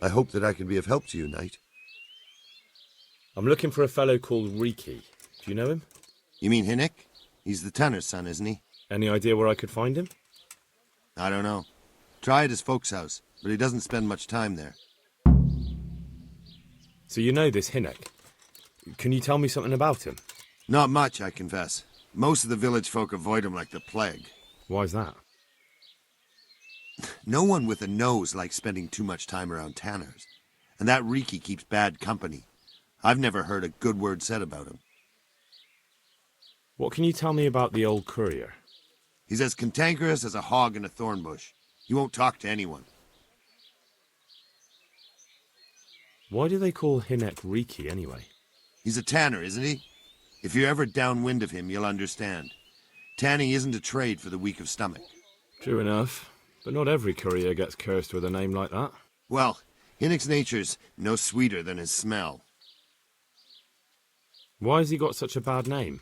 I hope that I can be of help to you, knight. I'm looking for a fellow called Riki. Do you know him? You mean Hinnick? He's the tanner's son, isn't he? Any idea where I could find him? I don't know. Try at his folks' house, but he doesn't spend much time there. So you know this Hinnick. Can you tell me something about him? Not much, I confess. Most of the village folk avoid him like the plague. Why's that? No one with a nose likes spending too much time around tanners. And that Riki keeps bad company. I've never heard a good word said about him. What can you tell me about the old courier? He's as cantankerous as a hog in a thorn bush. He won't talk to anyone. Why do they call Hinnick Riki anyway? He's a tanner, isn't he? If you're ever downwind of him, you'll understand. Tanning isn't a trade for the weak of stomach. True enough, but not every courier gets cursed with a name like that. Well, Hinnick's nature's no sweeter than his smell. Why has he got such a bad name?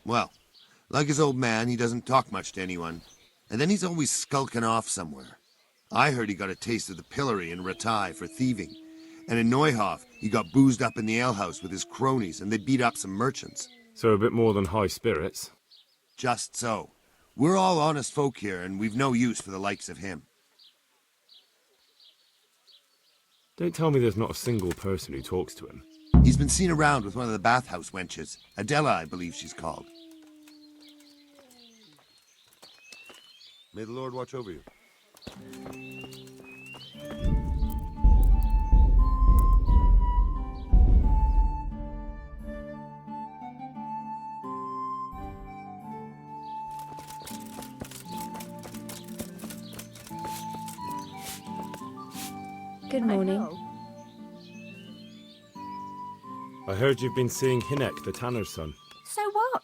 Well, like his old man, he doesn't talk much to anyone. And then he's always skulking off somewhere. I heard he got a taste of the pillory in Ratai for thieving. And in Neuhof, he got boozed up in the alehouse with his cronies, and they beat up some merchants. So a bit more than high spirits. Just so. We're all honest folk here, and we've no use for the likes of him. Don't tell me there's not a single person who talks to him. He's been seen around with one of the bathhouse wenches. Adela, I believe she's called. May the Lord watch over you. Good morning. I heard you've been seeing Hinnick, the tanner's son. So what?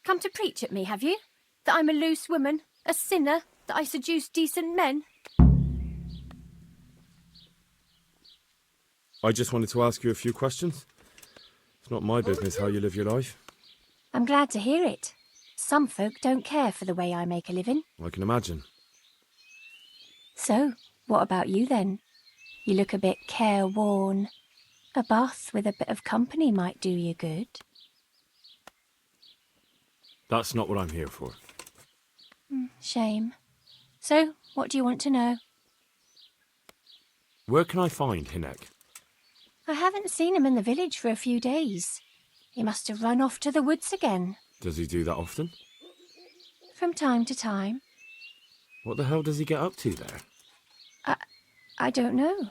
Come to preach at me, have you? That I'm a loose woman, a sinner, that I seduce decent men? I just wanted to ask you a few questions. It's not my business how you live your life. I'm glad to hear it. Some folk don't care for the way I make a living. I can imagine. So, what about you then? You look a bit careworn. A bath with a bit of company might do you good. That's not what I'm here for. Shame. So, what do you want to know? Where can I find Hinnick? I haven't seen him in the village for a few days. He must have run off to the woods again. Does he do that often? From time to time. What the hell does he get up to there? I don't know.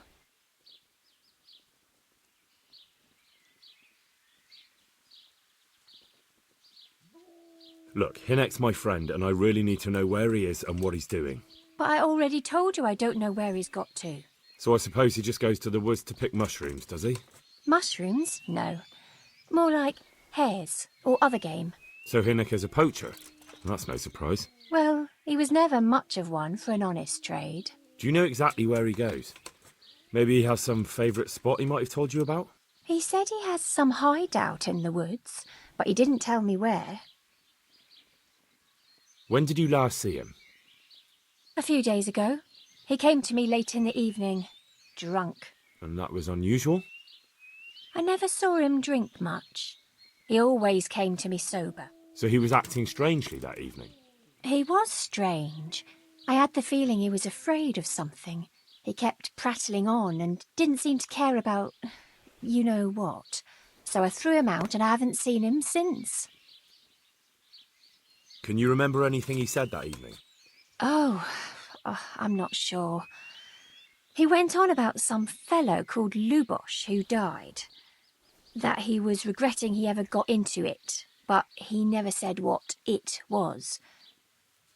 Look, Hinnick's my friend, and I really need to know where he is and what he's doing. But I already told you I don't know where he's got to. So I suppose he just goes to the woods to pick mushrooms, does he? Mushrooms? No. More like hares or other game. So Hinnick is a poacher? That's no surprise. Well, he was never much of one for an honest trade. Do you know exactly where he goes? Maybe he has some favourite spot he might have told you about? He said he has some hideout in the woods, but he didn't tell me where. When did you last see him? A few days ago. He came to me late in the evening, drunk. And that was unusual? I never saw him drink much. He always came to me sober. So he was acting strangely that evening? He was strange. I had the feeling he was afraid of something. He kept prattling on and didn't seem to care about you know what. So I threw him out and I haven't seen him since. Can you remember anything he said that evening? Oh, I'm not sure. He went on about some fellow called Lubosh who died. That he was regretting he ever got into it, but he never said what it was.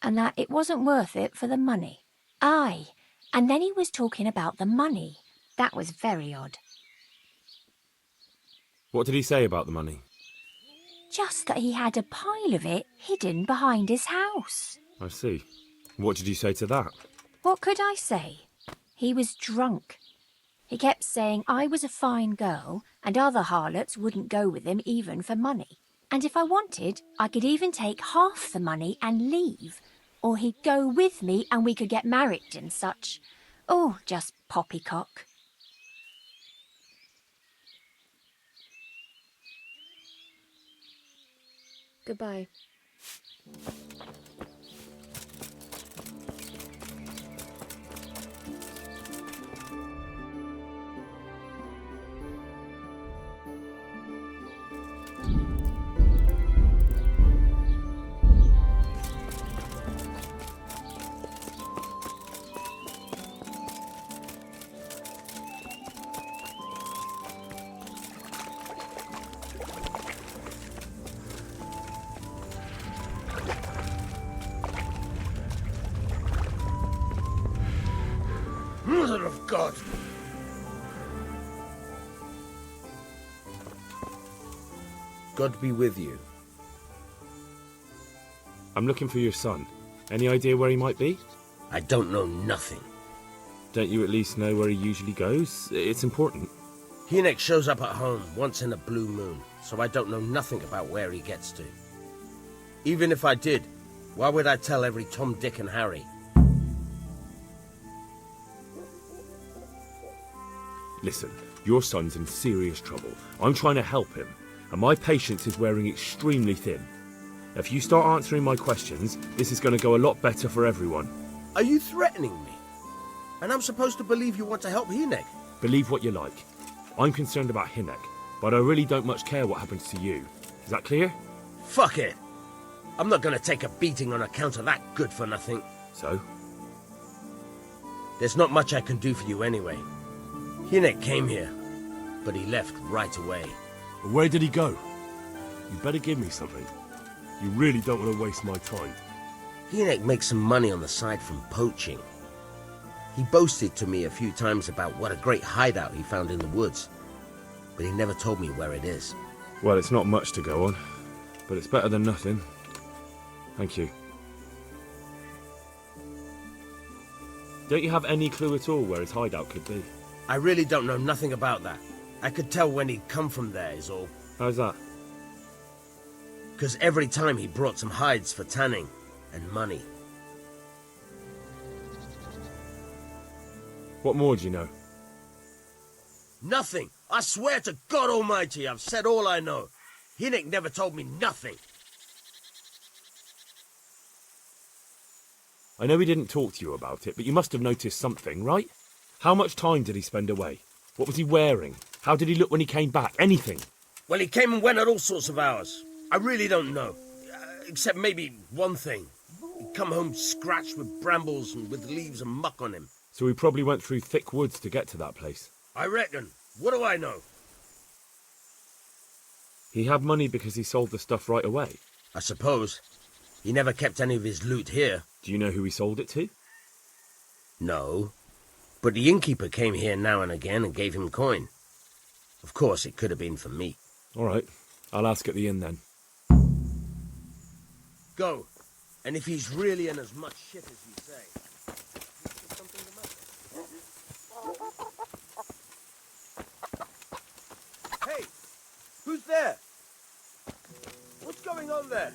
And that it wasn't worth it for the money. Aye, and then he was talking about the money. That was very odd. What did he say about the money? Just that he had a pile of it hidden behind his house. I see. What did you say to that? What could I say? He was drunk. He kept saying I was a fine girl and other harlots wouldn't go with him even for money. And if I wanted, I could even take half the money and leave. Or he'd go with me and we could get married and such. Oh, just poppycock. Goodbye. Mother of God! God be with you. I'm looking for your son. Any idea where he might be? I don't know nothing. Don't you at least know where he usually goes? It's important. Hynek shows up at home once in a blue moon, so I don't know nothing about where he gets to. Even if I did, why would I tell every Tom, Dick and Harry? Listen, your son's in serious trouble. I'm trying to help him, and my patience is wearing extremely thin. If you start answering my questions, this is going to go a lot better for everyone. Are you threatening me? And I'm supposed to believe you want to help Hynek? Believe what you like. I'm concerned about Hynek, but I really don't much care what happens to you. Is that clear? Fuck it. I'm not going to take a beating on account of that good-for-nothing. So? There's not much I can do for you anyway. Hynek came here, but he left right away. Where did he go? You better give me something. You really don't want to waste my time. Hynek makes some money on the side from poaching. He boasted to me a few times about what a great hideout he found in the woods, but he never told me where it is. Well, it's not much to go on, but it's better than nothing. Thank you. Don't you have any clue at all where his hideout could be? I really don't know nothing about that. I could tell when he'd come from there is all. How's that? Because every time he brought some hides for tanning and money. What more do you know? Nothing! I swear to God Almighty I've said all I know. Hynek never told me nothing. I know he didn't talk to you about it, but you must have noticed something, right? How much time did he spend away? What was he wearing? How did he look when he came back? Anything? Well, he came and went at all sorts of hours. I really don't know. Except maybe one thing. He'd come home scratched with brambles and with leaves and muck on him. So he probably went through thick woods to get to that place. I reckon. What do I know? He had money because he sold the stuff right away. I suppose. He never kept any of his loot here. Do you know who he sold it to? No. But the innkeeper came here now and again and gave him coin. Of course, it could have been for me. All right. I'll ask at the inn then. Go. And if he's really in as much shit as you say... something the matter? Hey! Who's there? What's going on there?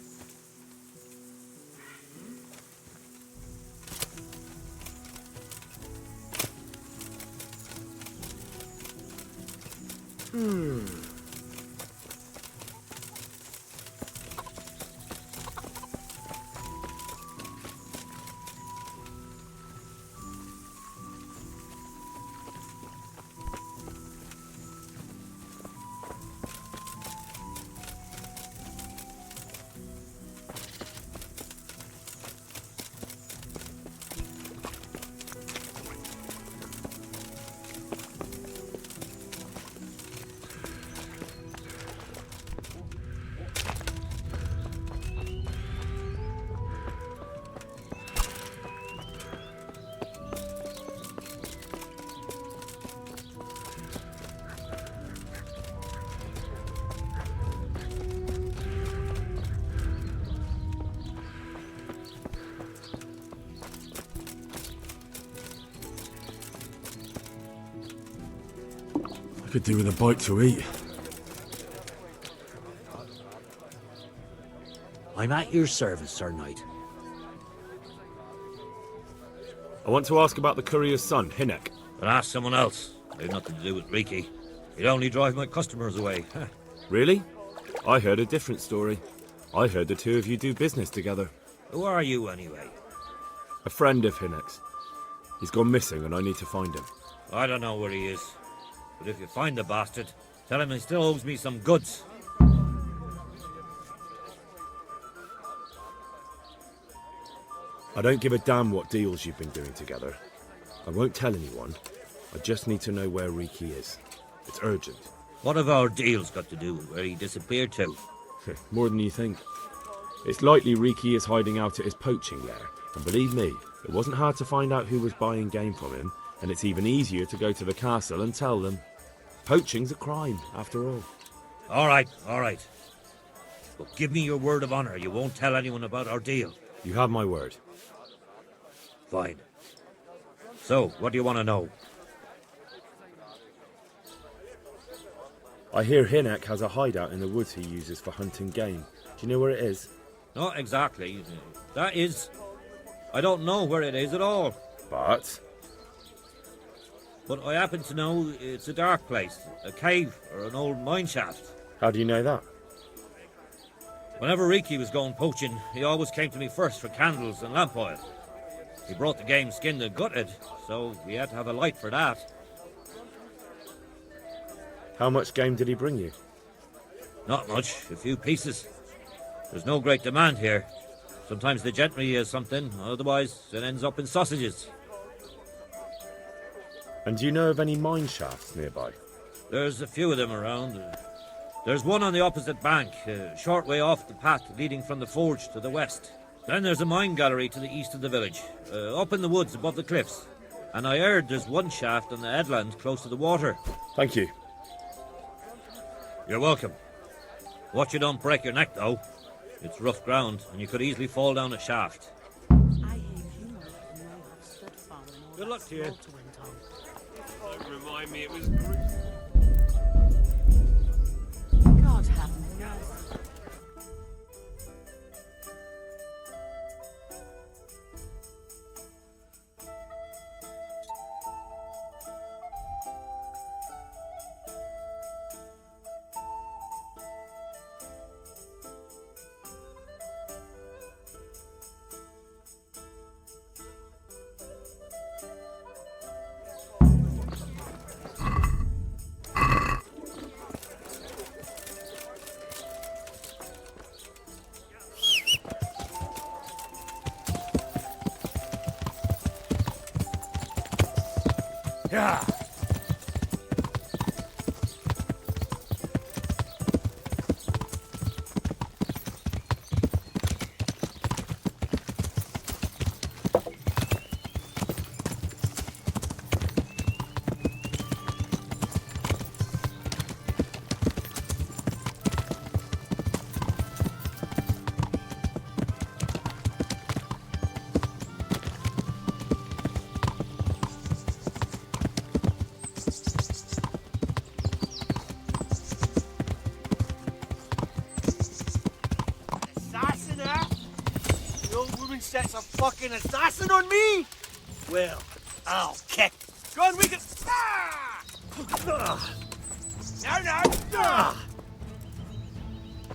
I could do with a bite to eat. I'm at your service, Sir Knight. I want to ask about the courier's son, Hinek. But ask someone else. They've nothing to do with Riki. He'd only drive my customers away. Really? I heard a different story. I heard the two of you do business together. Who are you, anyway? A friend of Hinek's. He's gone missing and I need to find him. I don't know where he is. But if you find the bastard, tell him he still owes me some goods. I don't give a damn what deals you've been doing together. I won't tell anyone. I just need to know where Riki is. It's urgent. What have our deals got to do with where he disappeared to? More than you think. It's likely Riki is hiding out at his poaching lair. And believe me, it wasn't hard to find out who was buying game from him, and it's even easier to go to the castle and tell them. Poaching's a crime, after all. All right. But give me your word of honor you won't tell anyone about our deal. You have my word. Fine. So, what do you want to know? I hear Hinek has a hideout in the woods he uses for hunting game. Do you know where it is? Not exactly. That is... I don't know where it is at all. But I happen to know it's a dark place, a cave or an old mine shaft. how do you know that? Whenever Riki was going poaching, he always came to me first for candles and lamp oil. He brought the game skinned and gutted, so we had to have a light for that. How much game did he bring you? Not much, a few pieces. There's no great demand here. Sometimes the gentry has something, otherwise it ends up in sausages. And do you know of any mine shafts nearby? There's a few of them around. There's one on the opposite bank, a short way off the path leading from the forge to the west. Then there's a mine gallery to the east of the village, up in the woods above the cliffs. And I heard there's one shaft on the headland close to the water. Thank you. You're welcome. Watch you don't break your neck, though. It's rough ground, and you could easily fall down a shaft. Good luck to you. Don't remind me it was Greece. God have mercy. Yeah. Sets a fucking assassin on me? Well, I'll kick. Go on, we can... Ah! No.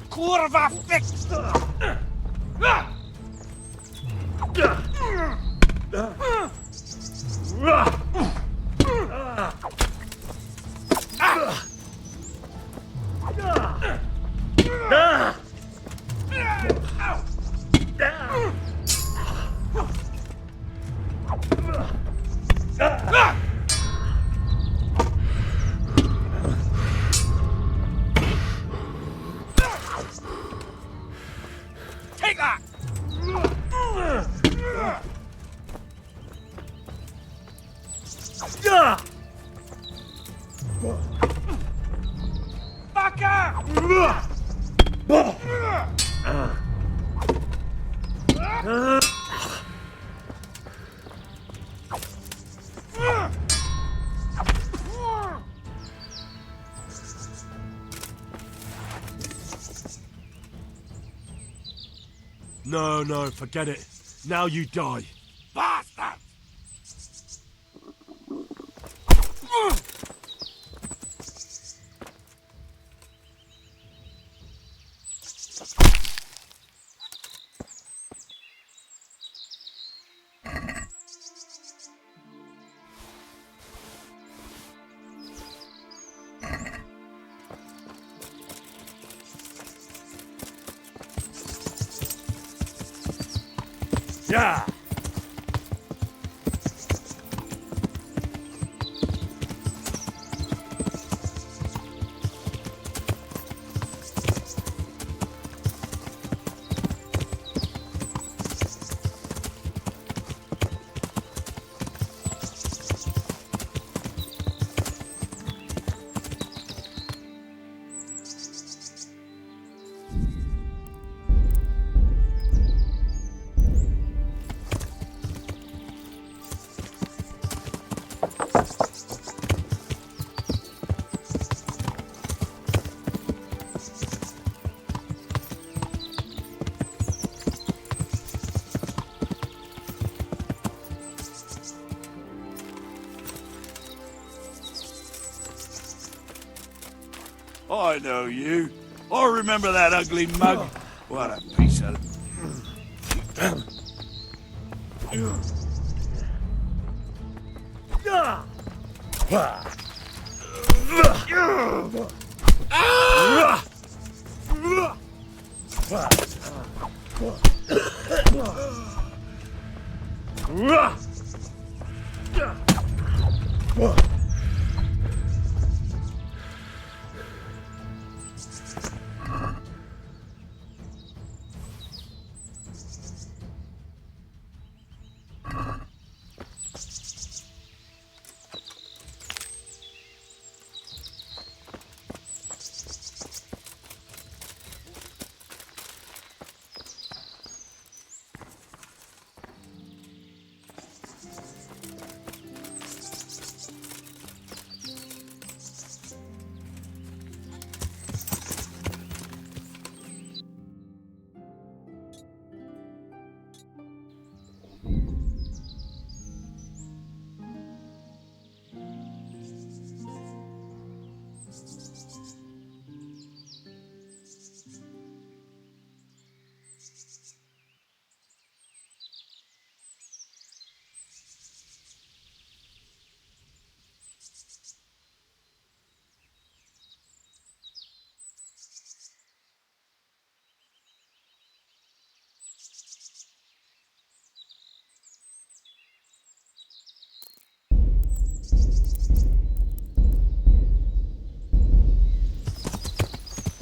Kurva fix. Take that! No, forget it. Now you die. Bastard! Yeah. I know you. I remember that ugly mug. What a piece of... Yeah. Yeah.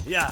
Yeah.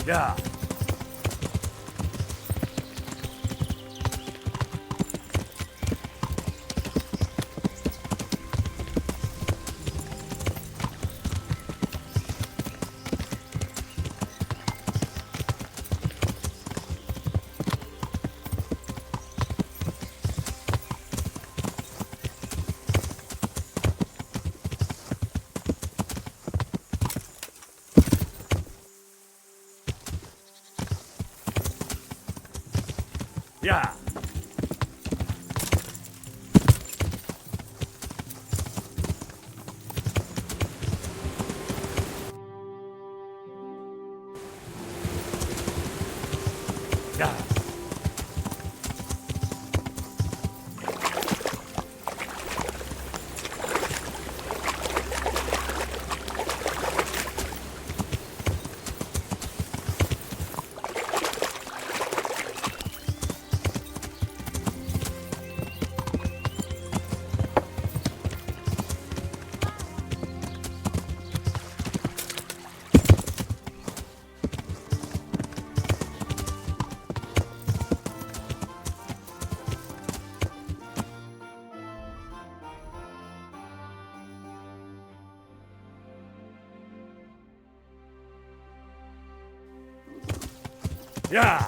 Yeah. Yeah. Yeah. Yeah.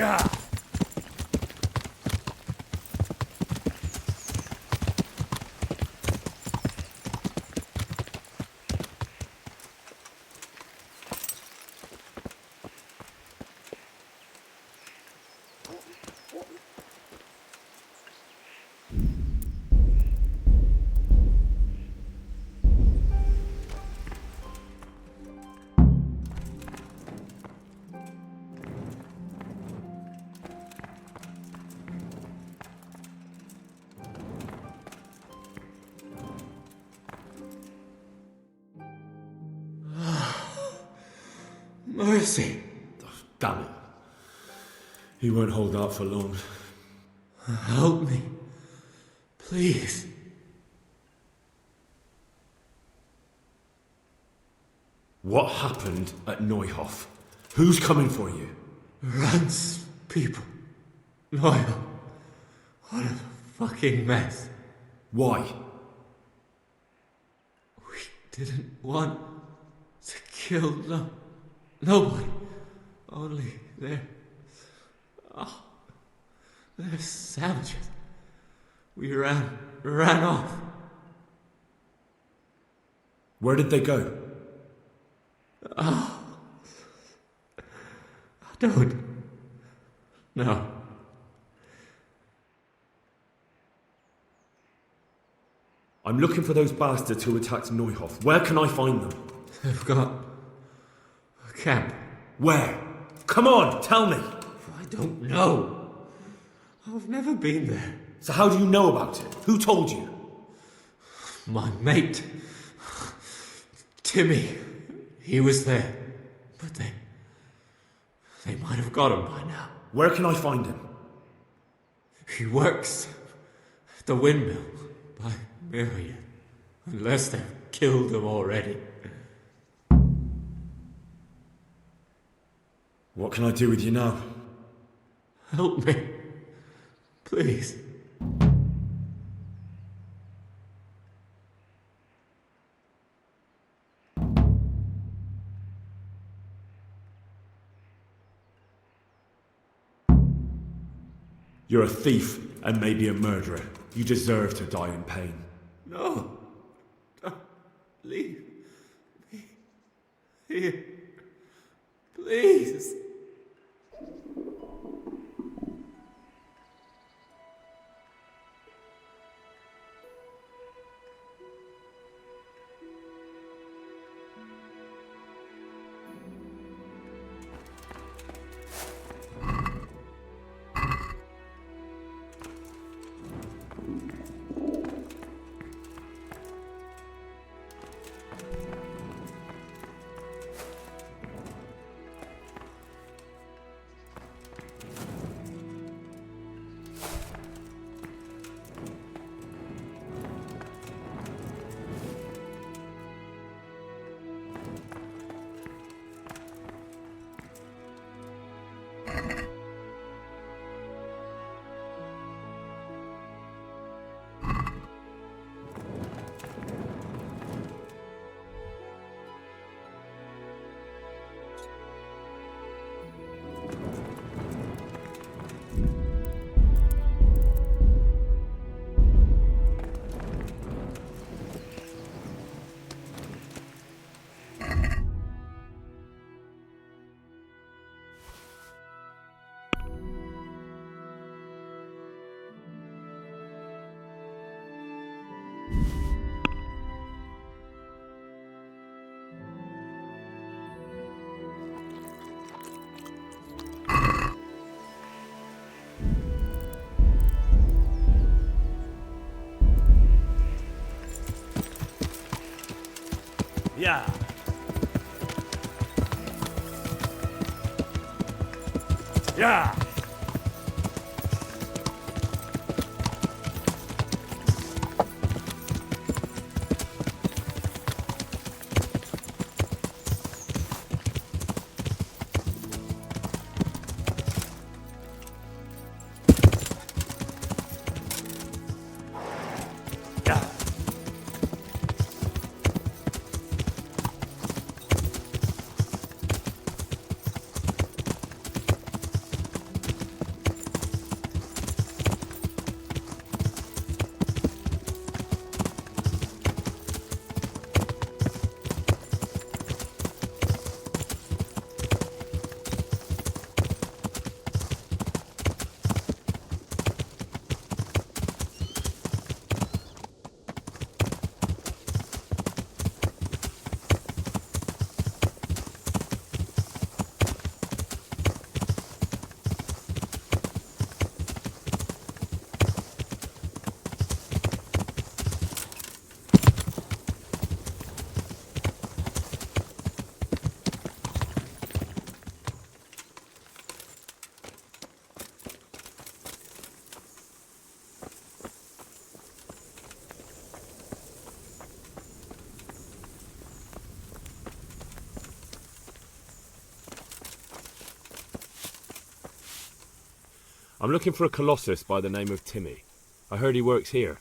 Yeah. Mercy. Damn it. He won't hold out for long. Help me. Please. What happened at Neuhof? Who's coming for you? Rance people. Loyal. What a fucking mess. Why? We didn't want to kill nobody. Only they're savages. We ran off. Where did they go? I don't know. I'm looking for those bastards who attacked Neuhof. Where can I find them? They've got a camp. Where? Come on, tell me. I don't know. I've never been there. So how do you know about it? Who told you? My mate, Timmy, he was there. But they might have got him by now. Where can I find him? He works at the windmill by Miriam. Unless they've killed him already. What can I do with you now? Help me. Please. You're a thief and maybe a murderer. You deserve to die in pain. No. Don't leave me here. Please. Yeah. Yeah. I'm looking for a colossus by the name of Timmy. I heard he works here.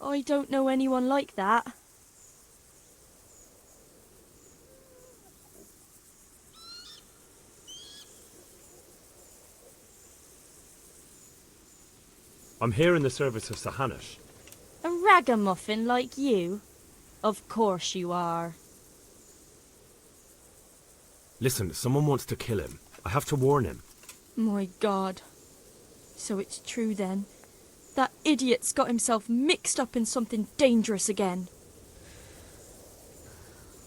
I don't know anyone like that. I'm here in the service of Sir Hanush. A ragamuffin like you? Of course you are. Listen, someone wants to kill him. I have to warn him. My God. So it's true then. That idiot's got himself mixed up in something dangerous again.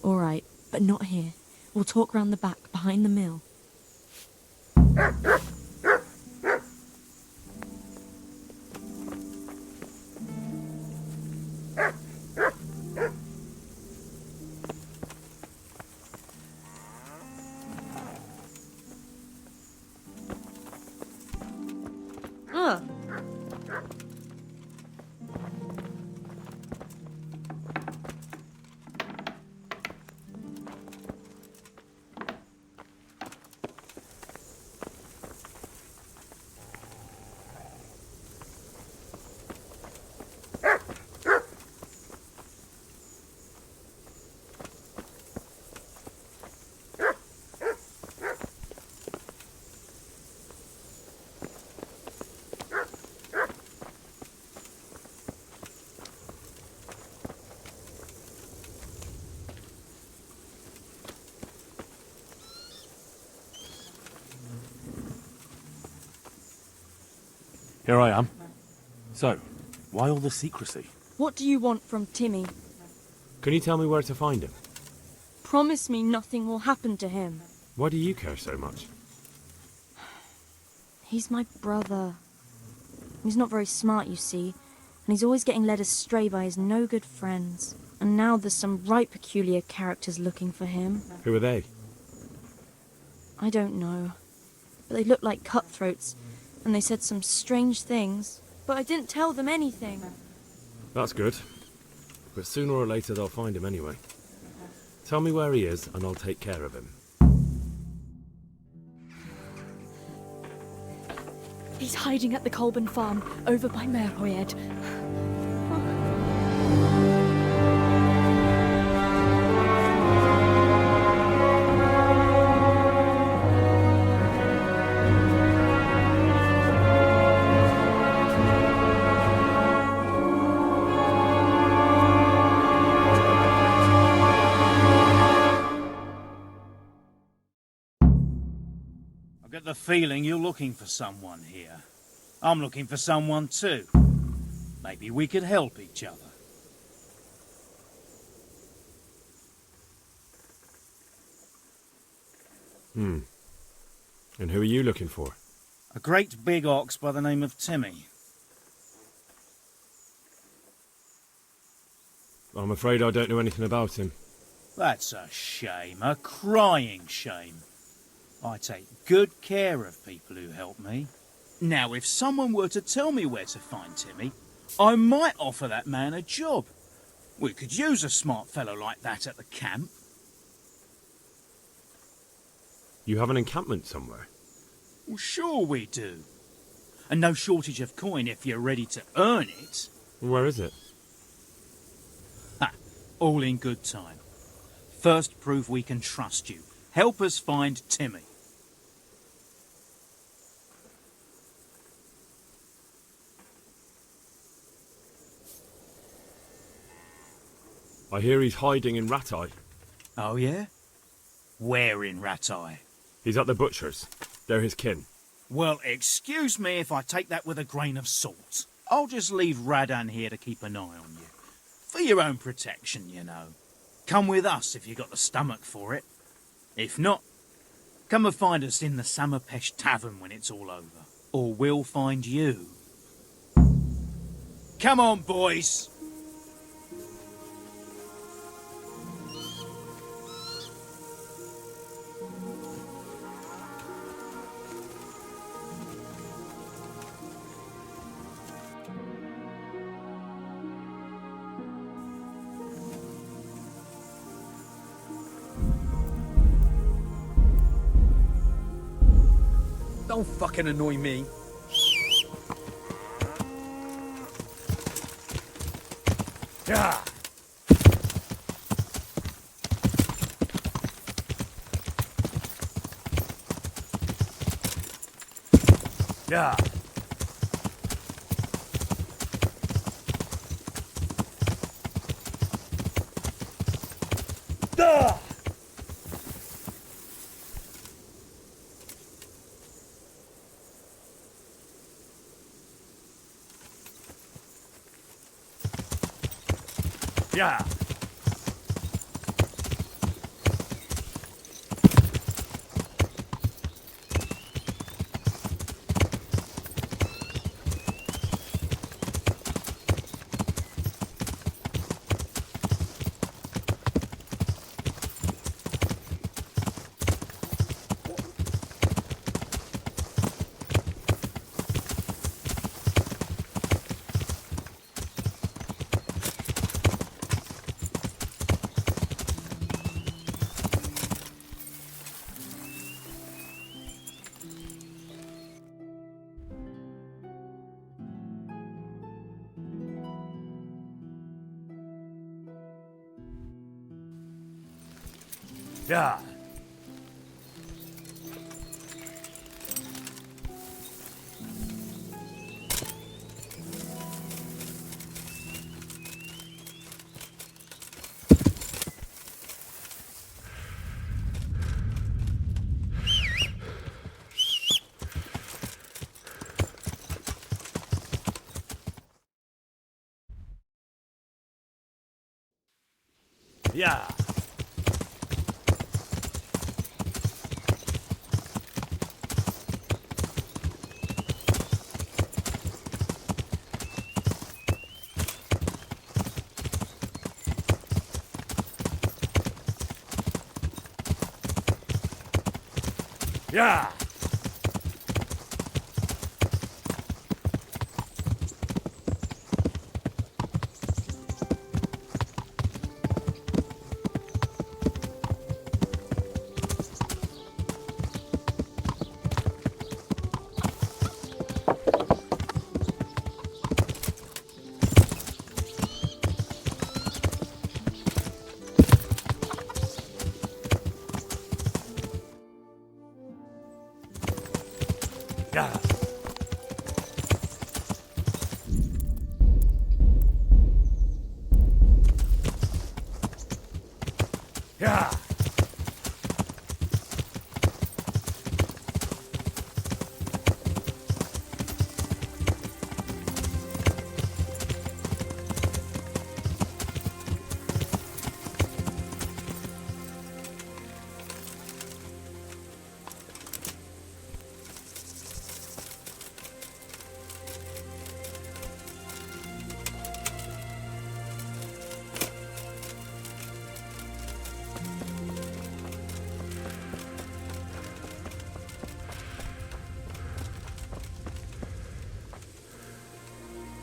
All right, but not here. We'll talk round the back, behind the mill. Here I am. So, why all the secrecy? What do you want from Timmy? Can you tell me where to find him? Promise me nothing will happen to him. Why do you care so much? He's my brother. He's not very smart, you see, and he's always getting led astray by his no-good friends. And now there's some right peculiar characters looking for him. Who are they? I don't know. But they look like cutthroats, and they said some strange things. But I didn't tell them anything. That's good. But sooner or later they'll find him anyway. Tell me where he is, and I'll take care of him. He's hiding at the Colburn farm, over by Merhoyed. I get the feeling you're looking for someone here. I'm looking for someone too. Maybe we could help each other. And who are you looking for? A great big ox by the name of Timmy. I'm afraid I don't know anything about him. That's a shame, a crying shame. I take good care of people who help me. Now, if someone were to tell me where to find Timmy, I might offer that man a job. We could use a smart fellow like that at the camp. You have an encampment somewhere? Well, sure we do. And no shortage of coin if you're ready to earn it. Where is it? Ha! All in good time. First, prove we can trust you. Help us find Timmy. I hear he's hiding in Ratai. Oh, yeah? Where in Ratai? He's at the butcher's. They're his kin. Well, excuse me if I take that with a grain of salt. I'll just leave Radan here to keep an eye on you. For your own protection, you know. Come with us if you got the stomach for it. If not, come and find us in the Samapesh Tavern when it's all over. Or we'll find you. Come on, boys! Don't fucking annoy me. Yeah. Yeah. Duh! Yeah. Yeah. Yeah. Yeah. Yeah. Yeah.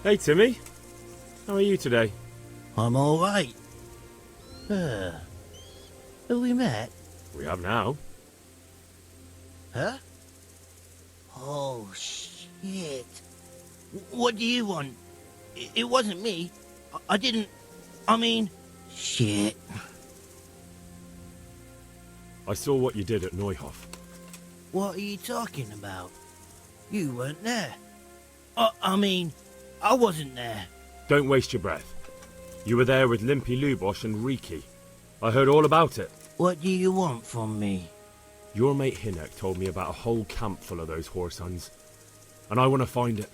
Hey, Timmy. How are you today? I'm all right. Have we met? We have now. Huh? Oh, shit. What do you want? It wasn't me. I didn't... I mean... Shit. I saw what you did at Neuhof. What are you talking about? You weren't there. I mean, I wasn't there. Don't waste your breath. You were there with Limpy Lubosh and Riki. I heard all about it. What do you want from me? Your mate Hinek told me about a whole camp full of those horse huns. And I want to find it.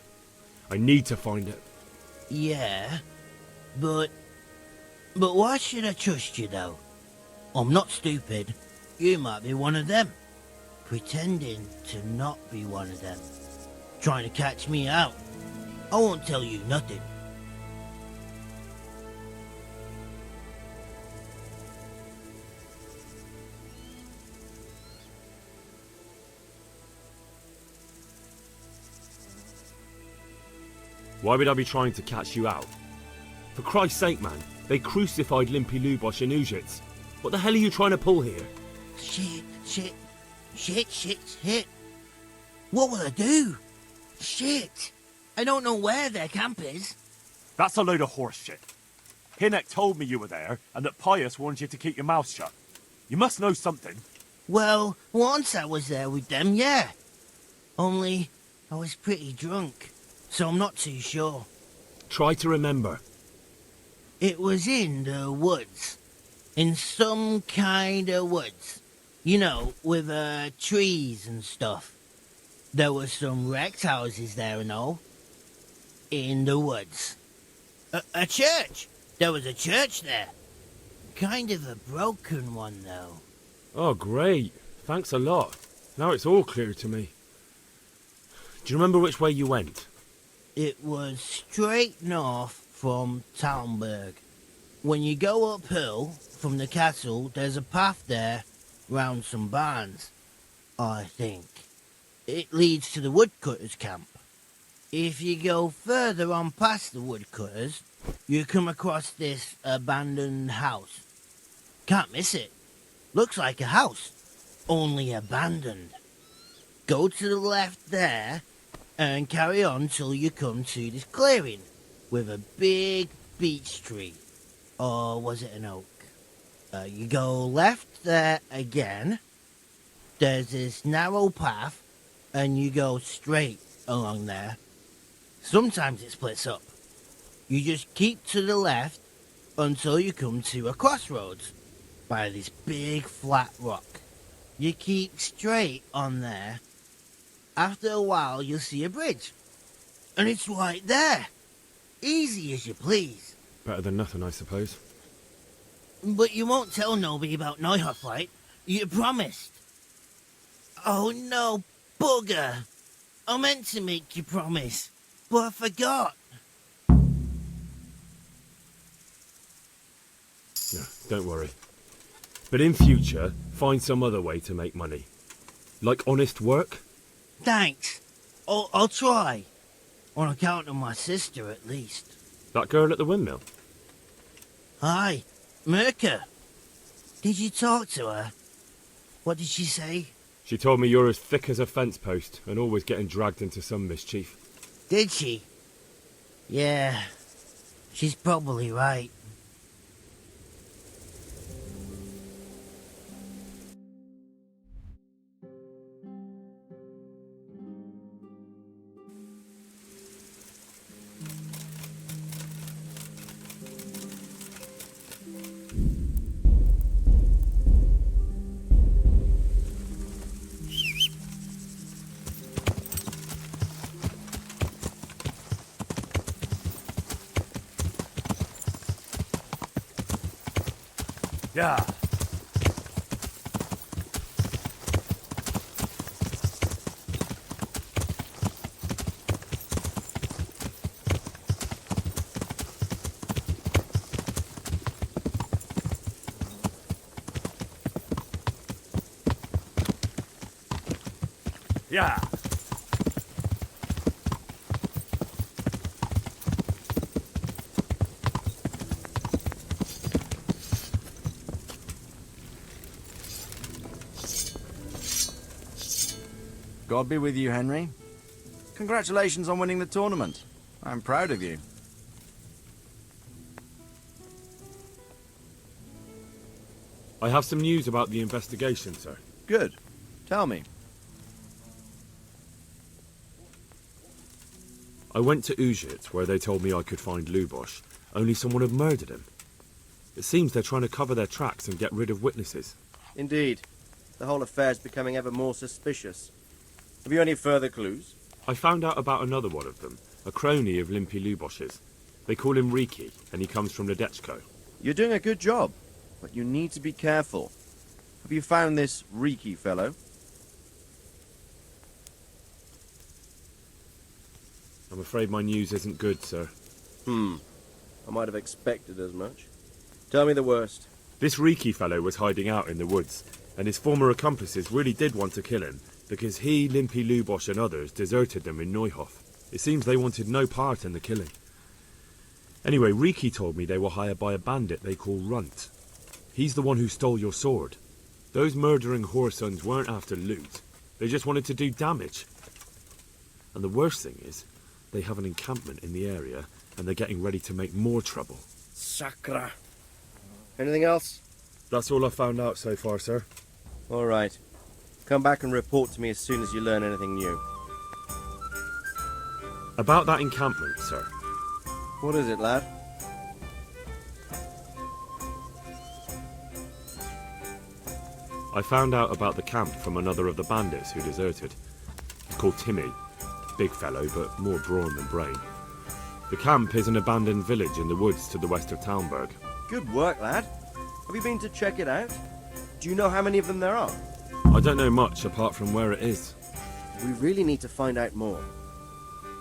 I need to find it. Yeah, but why should I trust you, though? I'm not stupid. You might be one of them. Pretending to not be one of them. Trying to catch me out. I won't tell you nothing. Why would I be trying to catch you out? For Christ's sake, man, they crucified Limpy Lubosh and Uzhitz. What the hell are you trying to pull here? Shit. What will I do? Shit. I don't know where their camp is. That's a load of horse shit. Hinek told me you were there and that Pius warned you to keep your mouth shut. You must know something. Well, once I was there with them, yeah. Only I was pretty drunk, so I'm not too sure. Try to remember. It was in the woods. In some kind of woods. You know, with trees and stuff. There were some wrecked houses there and all. In the woods. A church! There was a church there. Kind of a broken one, though. Oh, great. Thanks a lot. Now it's all clear to me. Do you remember which way you went? It was straight north from Talmberg. When you go uphill from the castle, there's a path there round some barns, I think. It leads to the woodcutters' camp. If you go further on past the woodcutters, you come across this abandoned house. Can't miss it. Looks like a house, only abandoned. Go to the left there and carry on till you come to this clearing with a big beech tree. Or was it an oak? You go left there again. There's this narrow path and you go straight along there. Sometimes it splits up. You just keep to the left until you come to a crossroads by this big flat rock. You keep straight on there. After a while you'll see a bridge. And it's right there. Easy as you please. Better than nothing, I suppose. But you won't tell nobody about Neuhoff, right? You promised. Oh no, bugger. I meant to make you promise, but I forgot. No, don't worry. But in future, find some other way to make money. Like honest work? Thanks. I'll try. On account of my sister, at least. That girl at the windmill? Hi, Mirka. Did you talk to her? What did she say? She told me you're as thick as a fence post and always getting dragged into some mischief. Did she? Yeah, she's probably right. Yeah. Yeah. God be with you, Henry. Congratulations on winning the tournament. I'm proud of you. I have some news about the investigation, sir. Good. Tell me. I went to Uzhit, where they told me I could find Lubosh, only someone had murdered him. It seems they're trying to cover their tracks and get rid of witnesses. Indeed. The whole affair's becoming ever more suspicious. Have you any further clues? I found out about another one of them, a crony of Limpy Lubosh's. They call him Riki, and he comes from Nadechko. You're doing a good job, but you need to be careful. Have you found this Riki fellow? I'm afraid my news isn't good, sir. I might have expected as much. Tell me the worst. This Riki fellow was hiding out in the woods, and his former accomplices really did want to kill him, because he, Limpy Lubosh and others deserted them in Neuhoff. It seems they wanted no part in the killing. Anyway, Riki told me they were hired by a bandit they call Runt. He's the one who stole your sword. Those murdering whoresons weren't after loot. They just wanted to do damage. And the worst thing is, they have an encampment in the area, and they're getting ready to make more trouble. Sakra. Anything else? That's all I've found out so far, sir. All right. Come back and report to me as soon as you learn anything new. About that encampment, sir. What is it, lad? I found out about the camp from another of the bandits who deserted. He's called Timmy. Big fellow, but more brawn than brain. The camp is an abandoned village in the woods to the west of Talmberg. Good work, lad. Have you been to check it out? Do you know how many of them there are? I don't know much apart from where it is. We really need to find out more.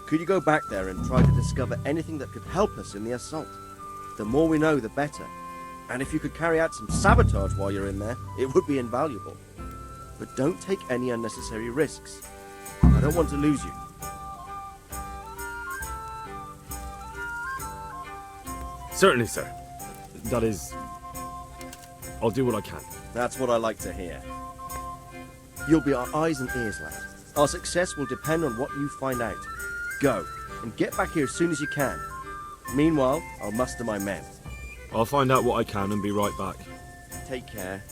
Could you go back there and try to discover anything that could help us in the assault? The more we know, the better. And if you could carry out some sabotage while you're in there, it would be invaluable. But don't take any unnecessary risks. I don't want to lose you. Certainly, sir. That is... I'll do what I can. That's what I like to hear. You'll be our eyes and ears, lad. Our success will depend on what you find out. Go, and get back here as soon as you can. Meanwhile, I'll muster my men. I'll find out what I can and be right back. Take care.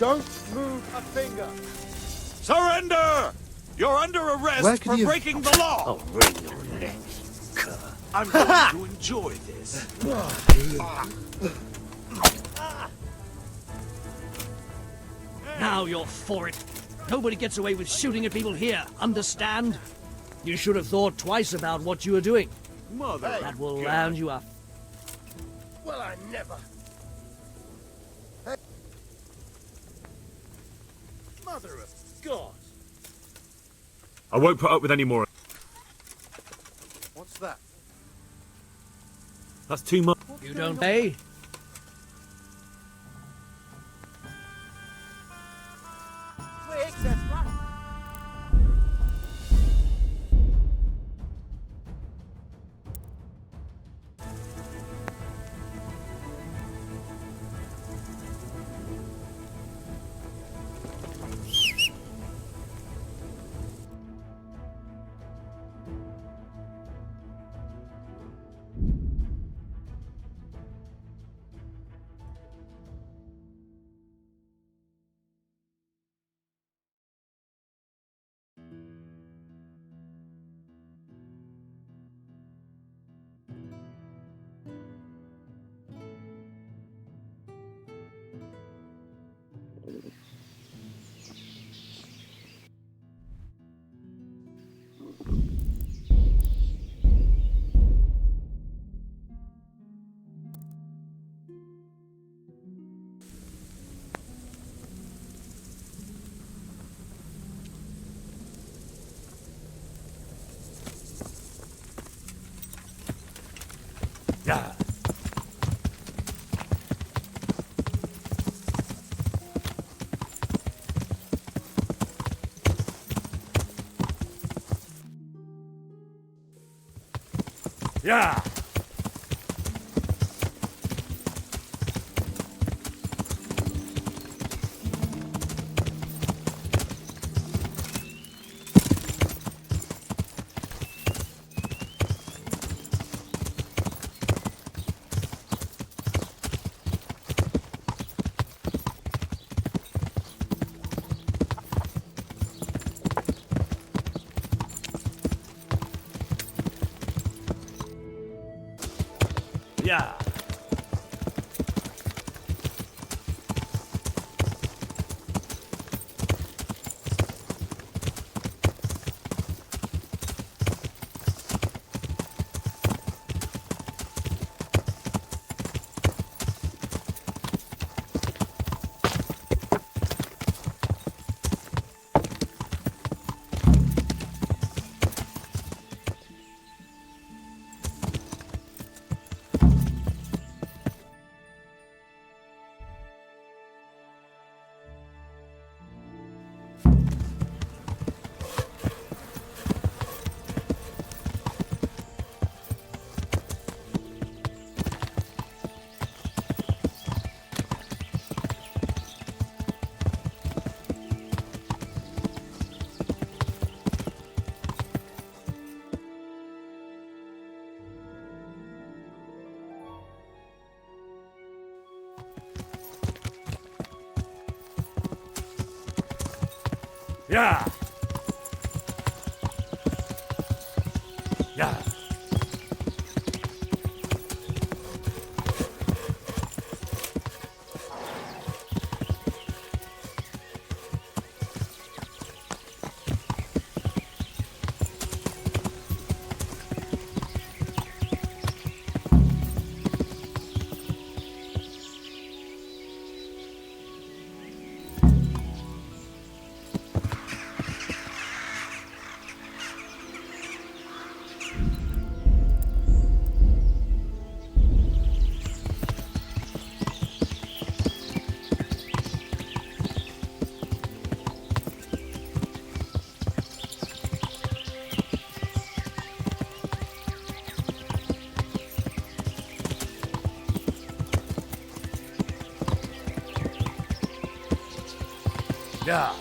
Don't move a finger. Surrender! You're under arrest Where can for you- breaking the law. I'll wring your neck, you cur. I'm going to enjoy this. Now you're for it. Nobody gets away with shooting at people here, understand? You should have thought twice about what you were doing. Mother, That will land you up. Well, I never. Mother of God. I won't put up with any more. What's that? That's too much. You don't pay? Quick, that's right. Yeah. Yeah. Yeah. Yeah. Yeah. Yeah.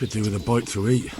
Could do with a bite to eat.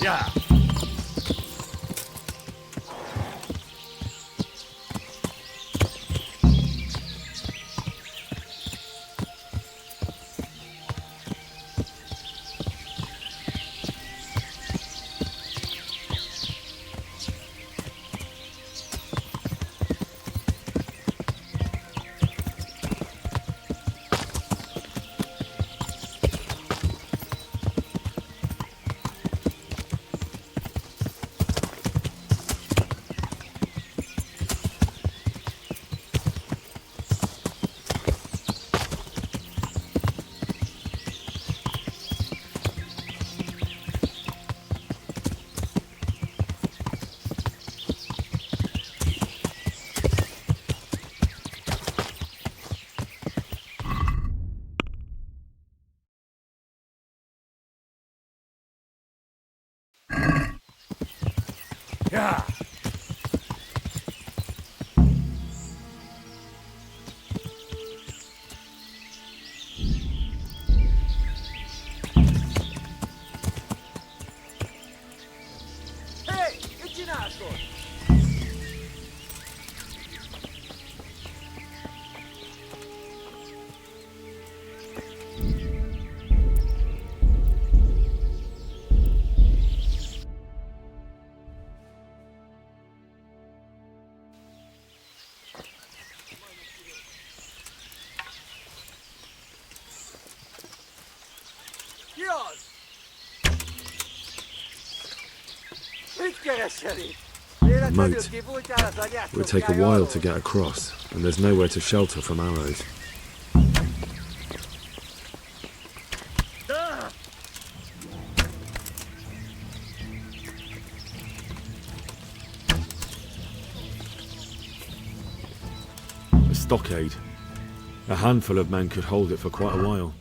Yeah. Yeah. Hey, che girato? A moat. It would take a while to get across, and there's nowhere to shelter from arrows. A stockade. A handful of men could hold it for quite a while.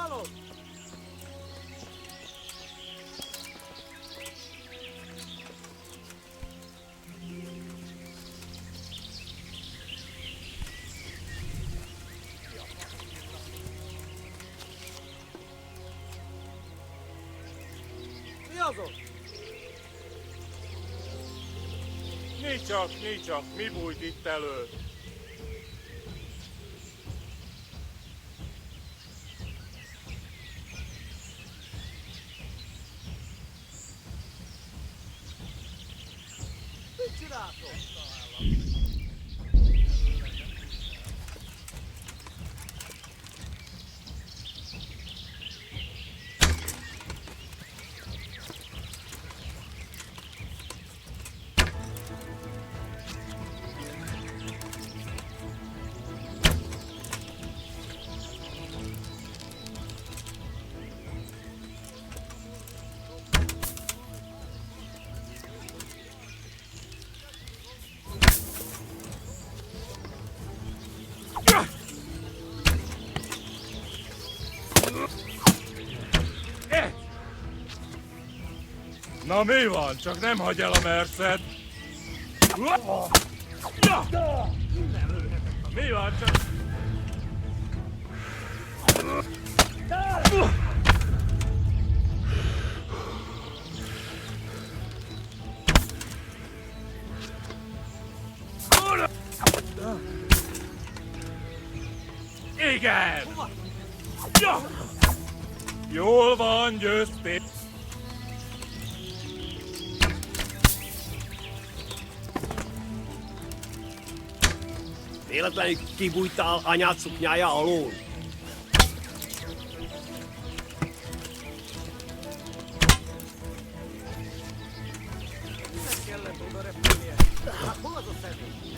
valót! Mi az ott? Nicsak, mi bújt itt elő? Mit csináltok? Na mi van? Csak nem hagy el a merszed. Mi van csak? Igen! Jól van, győztél! Véletlenül kibújtál anyád szuknyája alól? Minek kellett oda repülnie? Hát hol az a személy?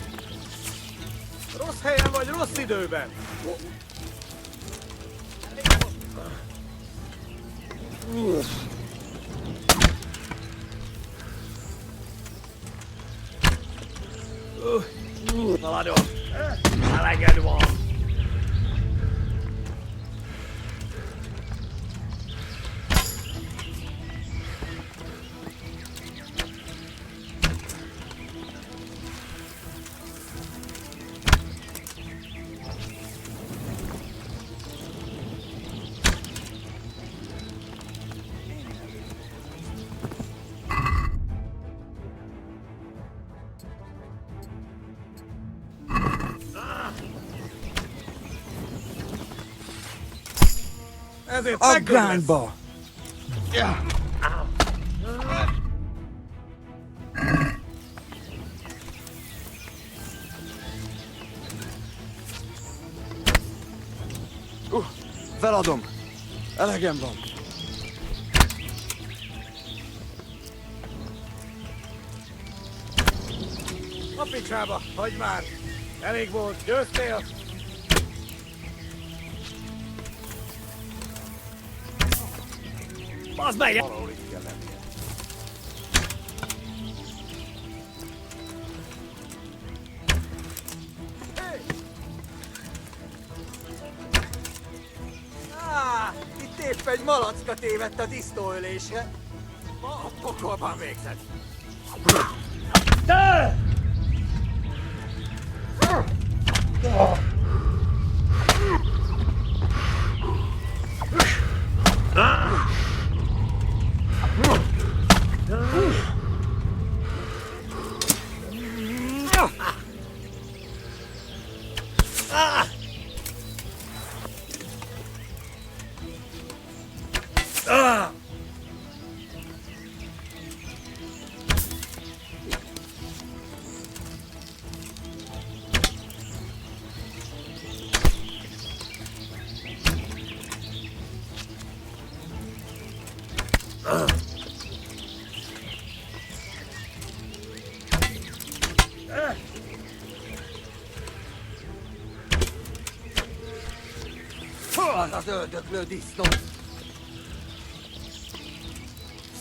Rossz helyen vagy, rossz időben! Haladok! Eleged van! A grindba! Feladom! Elegem van! A picsába, hagyd már! Elég volt, győztél! Bazd meg! Valahol itt kell lennie. Itt épp egy malacka tévedt a disznóölésre. Ma a pokolban végzett. Te! Az az öldöklő disznó!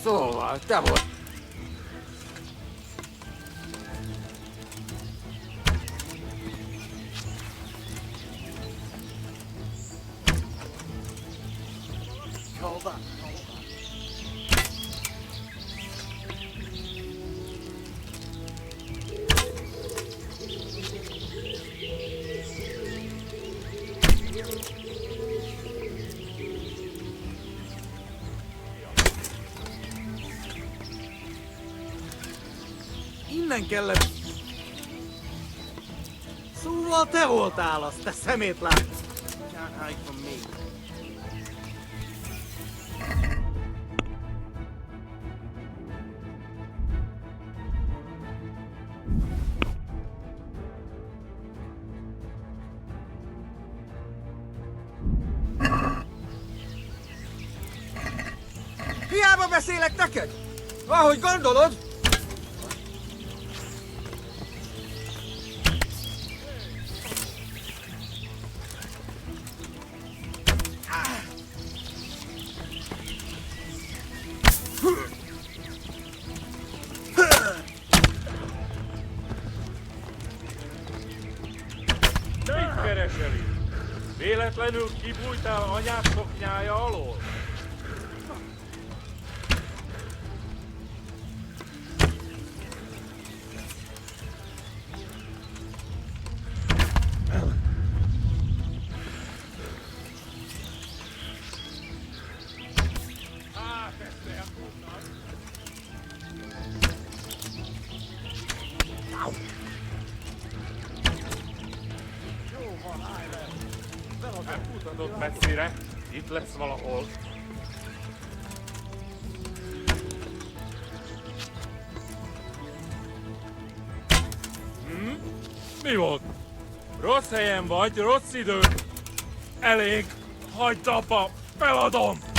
Szóval, te volt. Innen kellett... Szóval te voltál az, te szemétlát! Can't hide from me. Hiába beszélek neked! Ahogy gondolod! Mit keresel itt? Véletlenül kibújtál anyád szoknyája alól? Kutatod messzire, itt lesz valahol. Mi volt? Rossz helyen vagy, rossz idő. Elég, hagyd abba, feladom!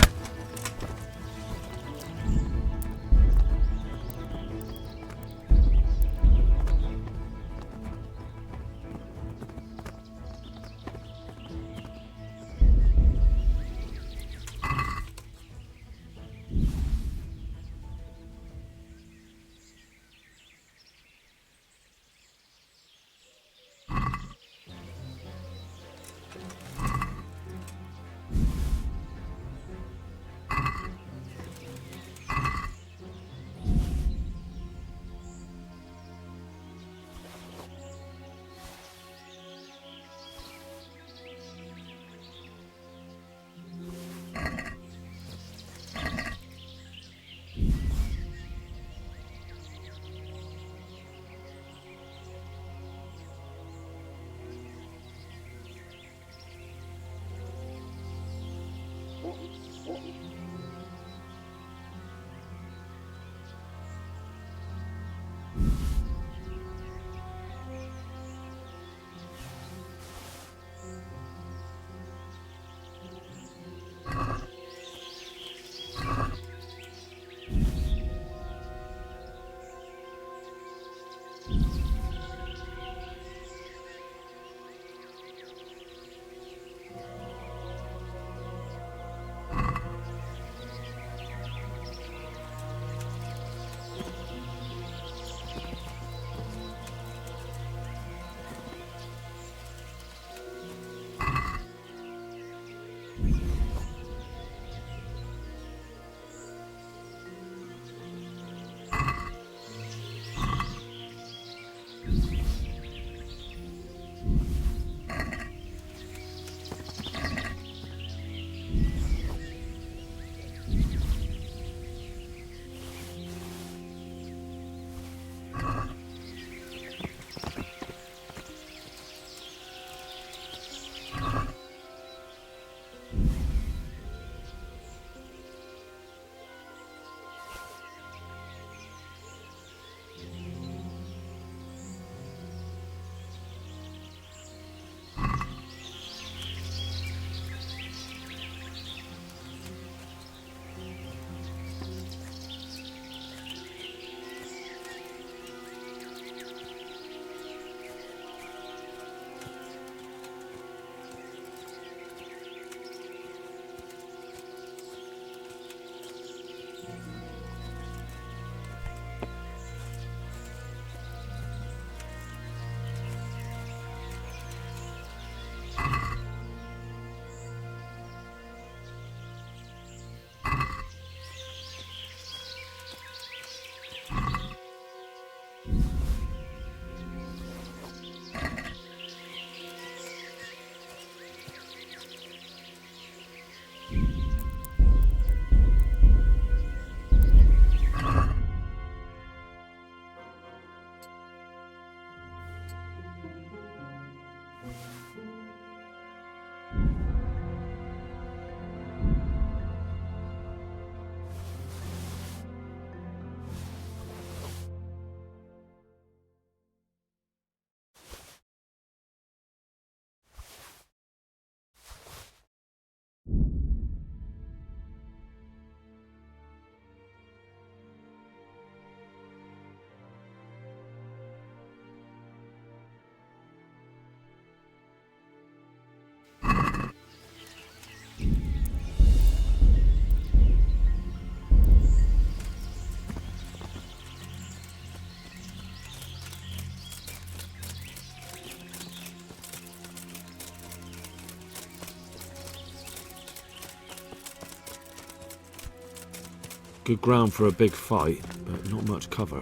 Good ground for a big fight, but not much cover.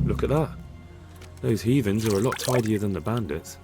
Look at that. Those heathens are a lot tidier than the bandits.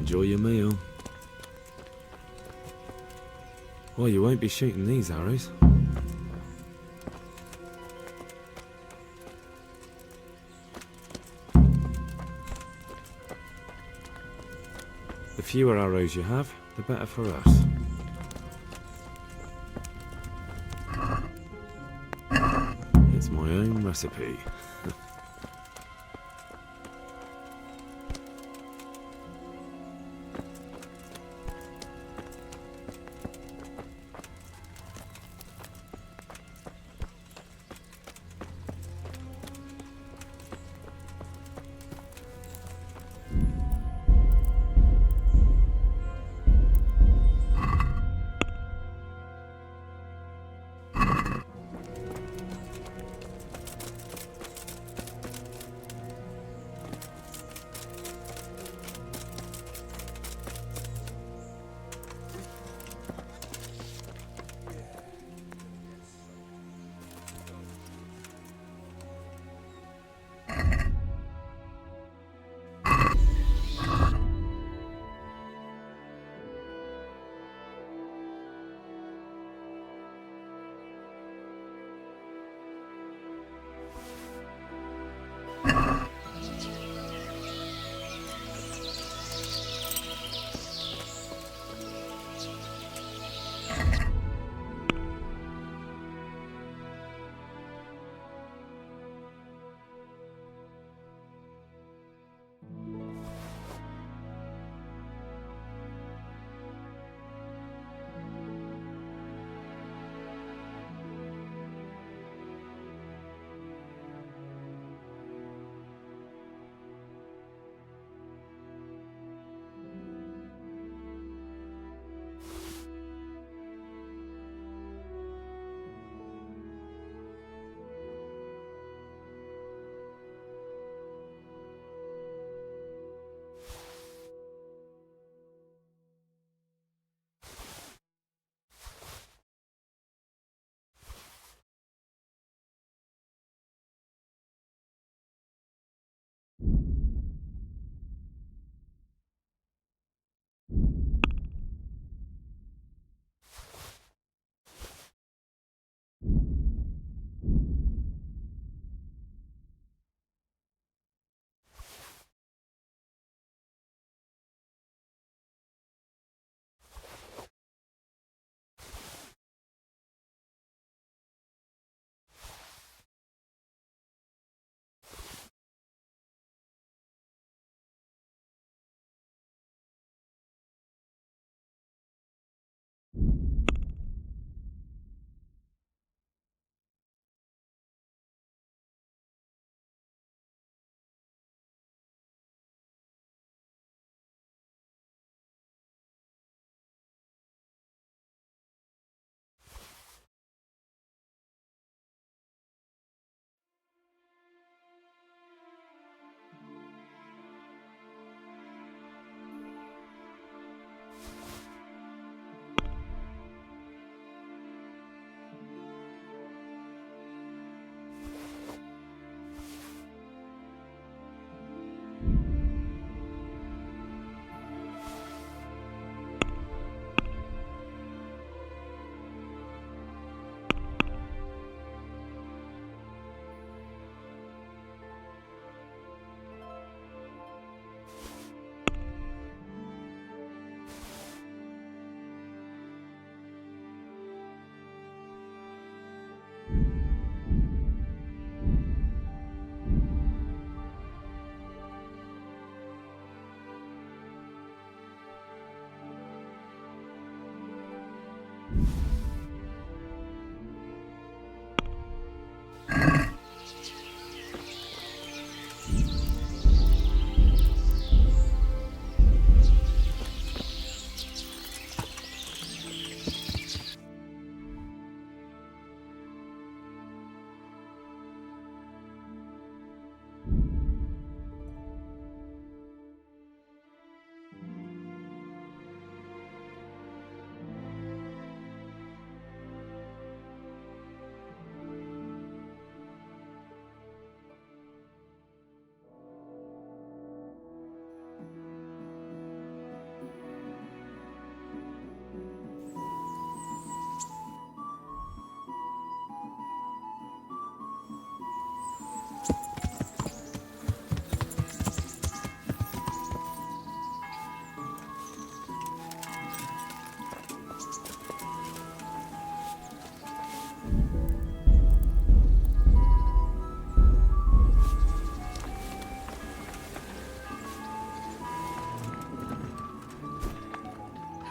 Enjoy your meal. Well, you won't be shooting these arrows. fewer arrows you have, the better for us. It's my own recipe.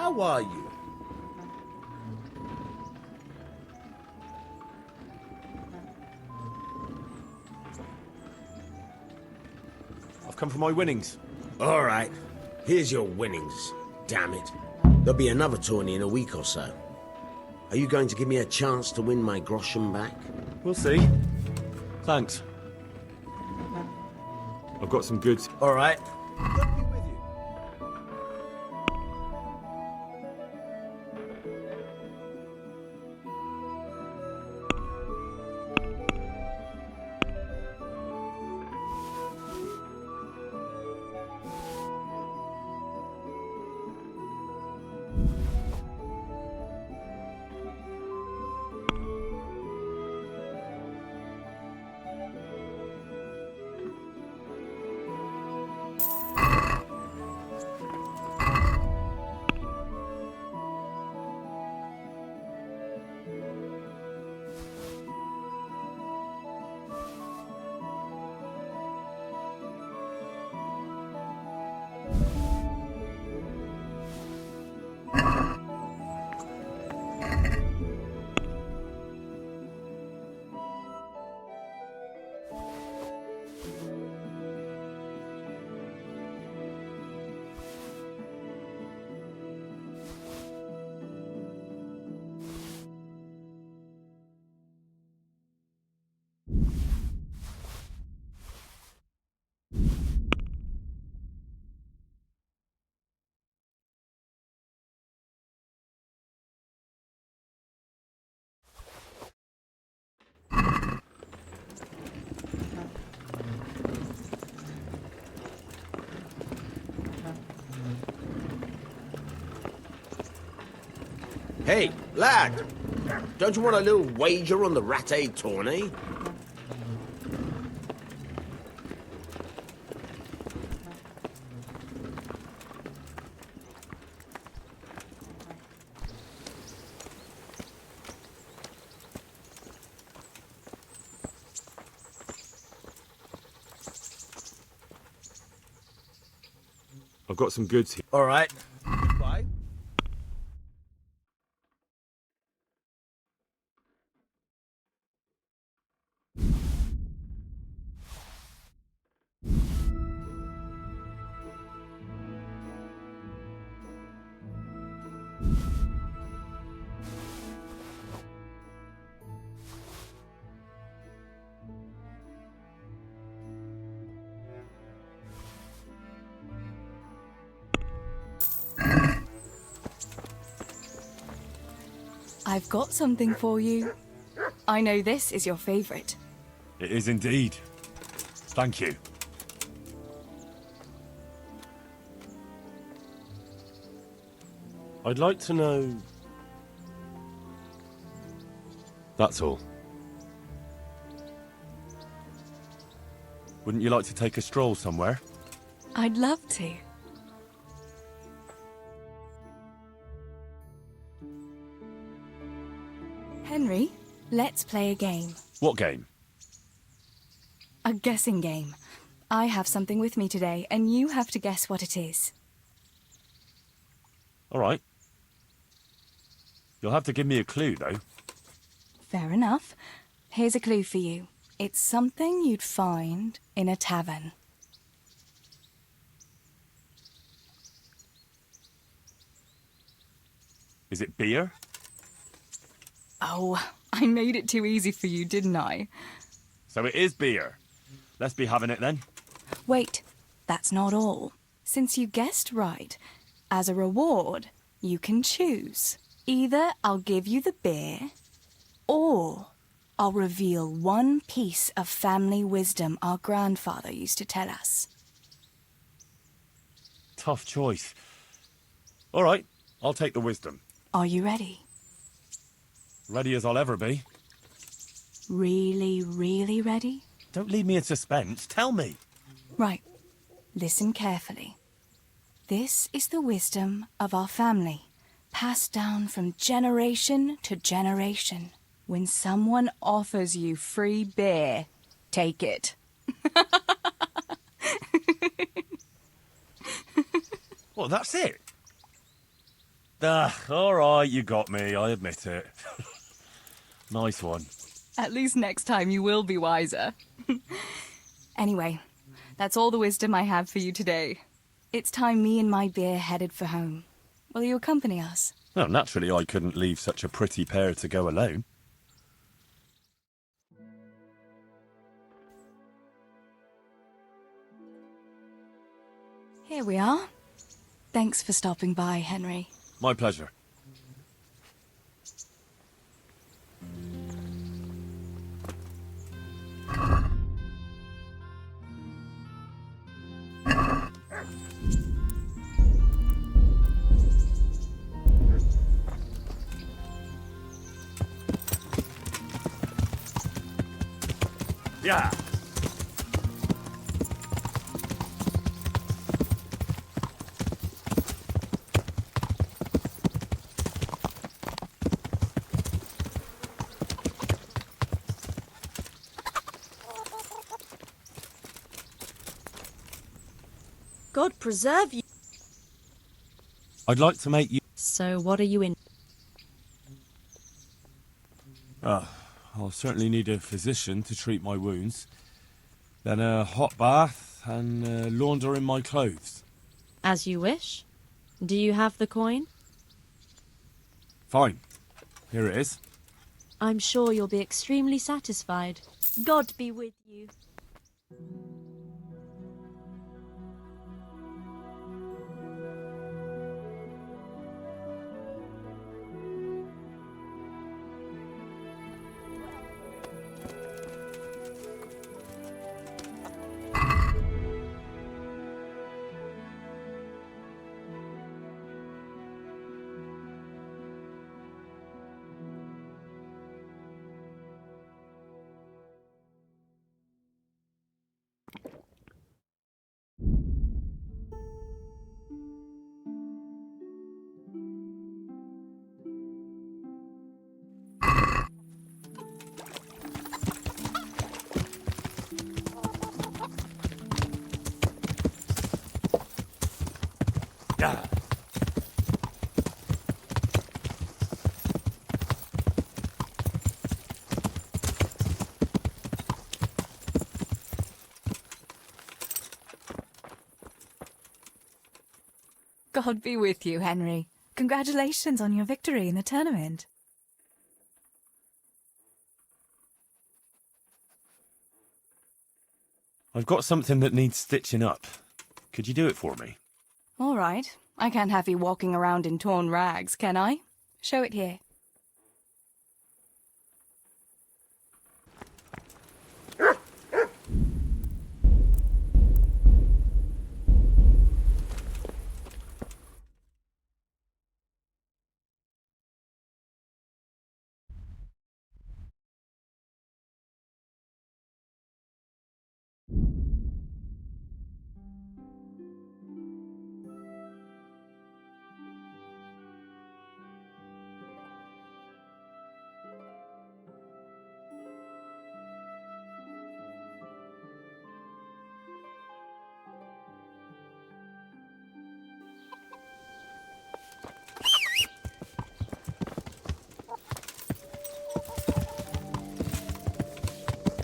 How are you? I've come for my winnings. All right. Here's your winnings. Damn it. There'll be another tourney in a week or so. Are you going to give me a chance to win my groschen back? We'll see. Thanks. I've got some goods. All right. Hey, lad! Don't you want a little wager on the Rattay tourney? I've got some goods here. All right. I've got something for you. I know this is your favourite. It is indeed. Thank you. I'd like to know... That's all. Wouldn't you like to take a stroll somewhere? I'd love to. Henry, let's play a game. What game? A guessing game. I have something with me today, and you have to guess what it is. All right. You'll have to give me a clue, though. Fair enough. Here's a clue for you. It's something you'd find in a tavern. Is it beer? Oh, I made it too easy for you, didn't I? So it is beer. Let's be having it then. Wait, that's not all. Since you guessed right, as a reward, you can choose. Either I'll give you the beer, or I'll reveal one piece of family wisdom our grandfather used to tell us. Tough choice. All right, I'll take the wisdom. Are you ready? Ready as I'll ever be. Really, really ready? Don't leave me in suspense. Tell me. Right. Listen carefully. This is the wisdom of our family, passed down from generation to generation. When someone offers you free beer, take it. Well, that's it. All right, you got me. I admit it. Nice one. At least next time you will be wiser. Anyway, that's all the wisdom I have for you today. It's time me and my beer headed for home. Will you accompany us? Well, naturally, I couldn't leave such a pretty pair to go alone. Here we are. Thanks for stopping by, Henry. My pleasure. Yeah. God preserve you. I'd like to make you... So what are you in? I'll certainly need a physician to treat my wounds. Then a hot bath and laundering my clothes. As you wish. Do you have the coin? Fine. Here it is. I'm sure you'll be extremely satisfied. God be with you. Yeah. God be with you, Henry. Congratulations on your victory in the tournament. I've got something that needs stitching up. Could you do it for me? All right. I can't have you walking around in torn rags, can I? Show it here.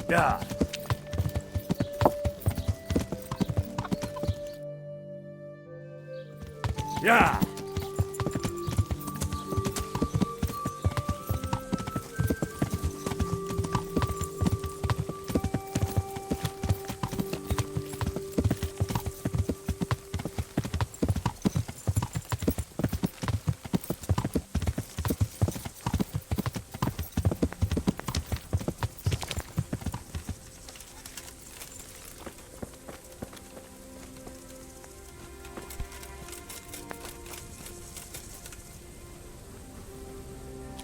Yeah. Yeah.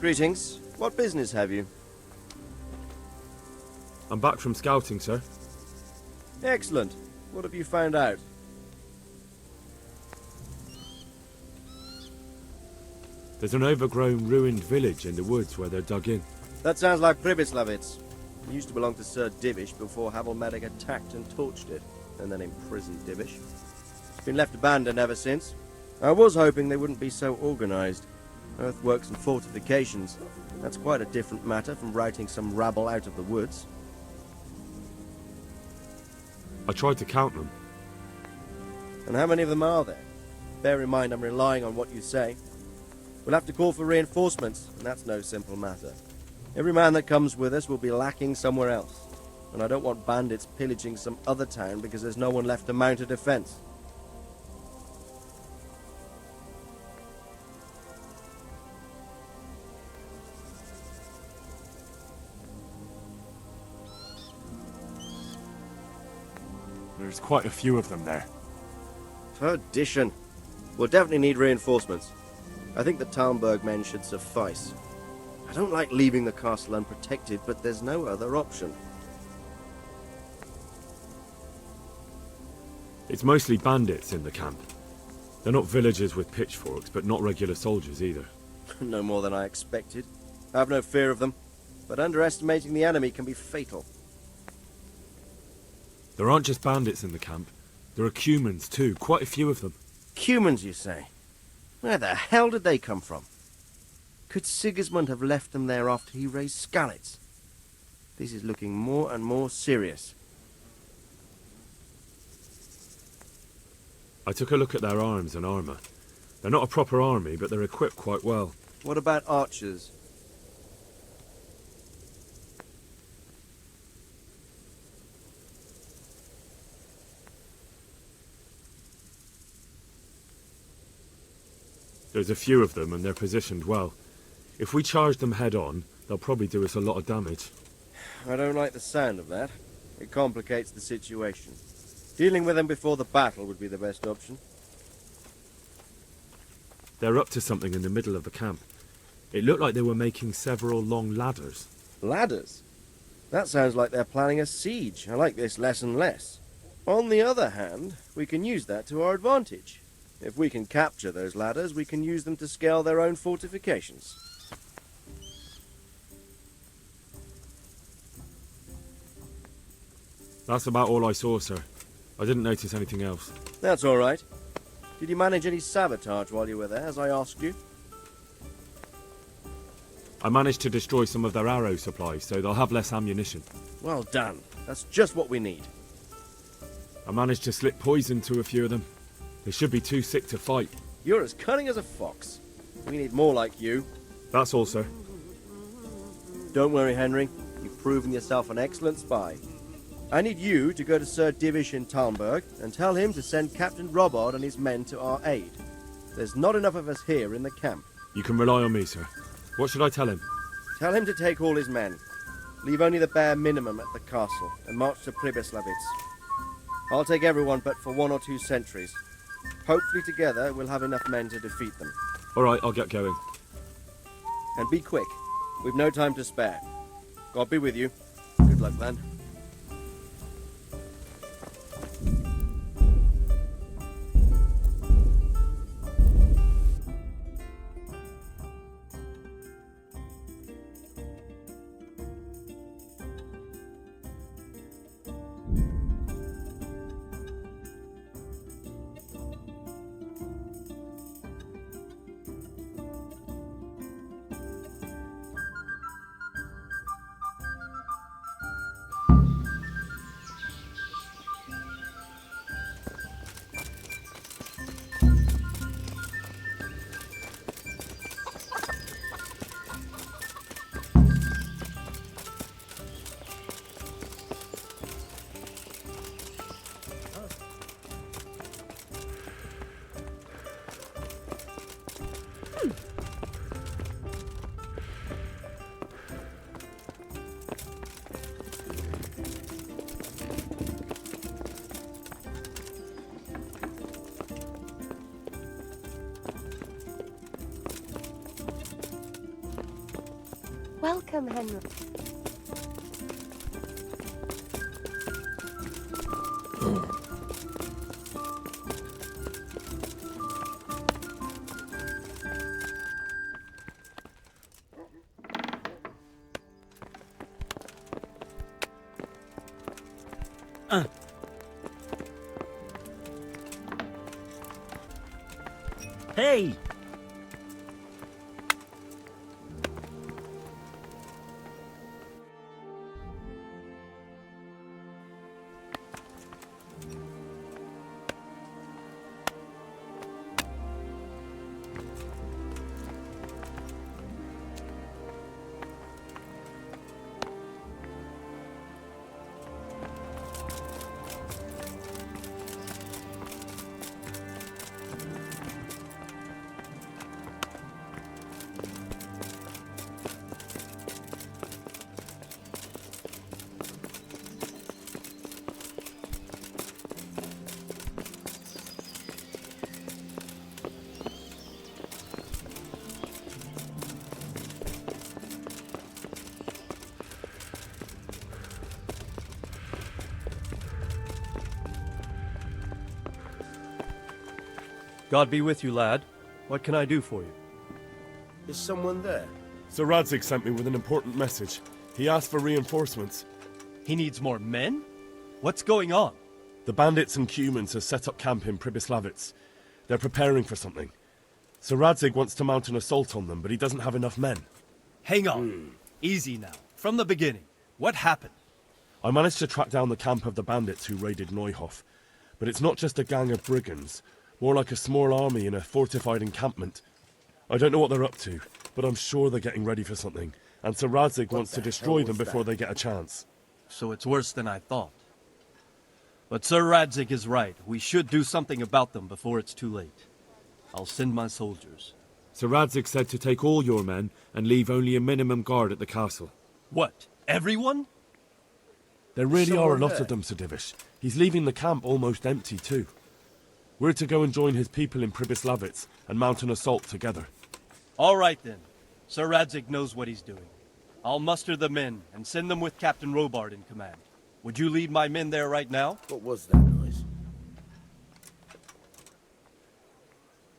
Greetings. What business have you? I'm back from scouting, sir. Excellent. What have you found out? There's an overgrown, ruined village in the woods where they're dug in. That sounds like Pribyslavitz. It used to belong to Sir Divish before Havelmedic attacked and torched it, and then imprisoned Divish. It's been left abandoned ever since. I was hoping they wouldn't be so organized. Earthworks and fortifications. That's quite a different matter from routing some rabble out of the woods. I tried to count them. And how many of them are there? Bear in mind I'm relying on what you say. We'll have to call for reinforcements, and that's no simple matter. Every man that comes with us will be lacking somewhere else, and I don't want bandits pillaging some other town because there's no one left to mount a defense. There's quite a few of them there. Perdition. We'll definitely need reinforcements. I think the Talmberg men should suffice. I don't like leaving the castle unprotected, but there's no other option. It's mostly bandits in the camp. They're not villagers with pitchforks, but not regular soldiers either. No more than I expected. I have no fear of them, but underestimating the enemy can be fatal. There aren't just bandits in the camp. There are Cumans too, quite a few of them. Cumans, you say? Where the hell did they come from? Could Sigismund have left them there after he raised Skalitz? This is looking more and more serious. I took a look at their arms and armour. They're not a proper army, but they're equipped quite well. What about archers? There's a few of them, and they're positioned well. If we charge them head-on, they'll probably do us a lot of damage. I don't like the sound of that. It complicates the situation. Dealing with them before the battle would be the best option. They're up to something in the middle of the camp. It looked like they were making several long ladders. Ladders? That sounds like they're planning a siege. I like this less and less. On the other hand, we can use that to our advantage. If we can capture those ladders, we can use them to scale their own fortifications. That's about all I saw, sir. I didn't notice anything else. That's all right. Did you manage any sabotage while you were there, as I asked you? I managed to destroy some of their arrow supplies, so they'll have less ammunition. Well done. That's just what we need. I managed to slip poison to a few of them. They should be too sick to fight. You're as cunning as a fox. We need more like you. That's all, sir. Don't worry, Henry. You've proven yourself an excellent spy. I need you to go to Sir Divish in Talmberg and tell him to send Captain Robard and his men to our aid. There's not enough of us here in the camp. You can rely on me, sir. What should I tell him? Tell him to take all his men. Leave only the bare minimum at the castle and march to Pribyslavitz. I'll take everyone but for 1 or 2 sentries. Hopefully together we'll have enough men to defeat them. All right, I'll get going. And be quick. We've no time to spare. God be with you. Good luck, then. Welcome, Henry. Hey! God be with you, lad. What can I do for you? Is someone there? Sir Radzig sent me with an important message. He asked for reinforcements. He needs more men? What's going on? The bandits and humans have set up camp in Pribyslavitz. They're preparing for something. Sir Radzig wants to mount an assault on them, but he doesn't have enough men. Hang on. Easy now. From the beginning. What happened? I managed to track down the camp of the bandits who raided Neuhof. But it's not just a gang of brigands. More like a small army in a fortified encampment. I don't know what they're up to, but I'm sure they're getting ready for something. And Sir Radzig wants to destroy them before they get a chance. So it's worse than I thought. But Sir Radzig is right. We should do something about them before it's too late. I'll send my soldiers. Sir Radzig said to take all your men and leave only a minimum guard at the castle. What? Everyone? There really are a lot there? of them, Sir Divish. He's leaving the camp almost empty too. We're to go and join his people in Pribyslavitz and mount an assault together. All right then. Sir Radzig knows what he's doing. I'll muster the men and send them with Captain Robard in command. Would you lead my men there right now? What was that noise?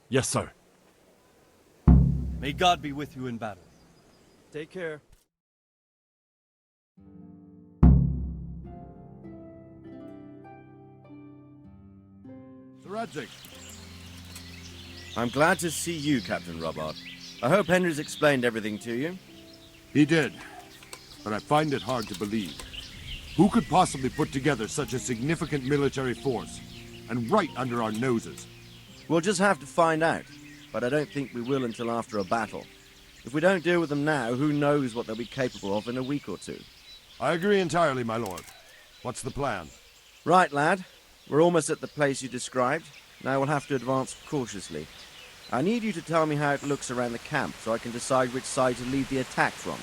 Yes, sir. May God be with you in battle. Take care. Radzig. I'm glad to see you, Captain Robard. I hope Henry's explained everything to you. He did, but I find it hard to believe. Who could possibly put together such a significant military force, and right under our noses? We'll just have to find out, but I don't think we will until after a battle. If we don't deal with them now, who knows what they'll be capable of in a week or two. I agree entirely, my lord. What's the plan? Right, lad. We're almost at the place you described. Now we'll have to advance cautiously. I need you to tell me how it looks around the camp so I can decide which side to lead the attack from.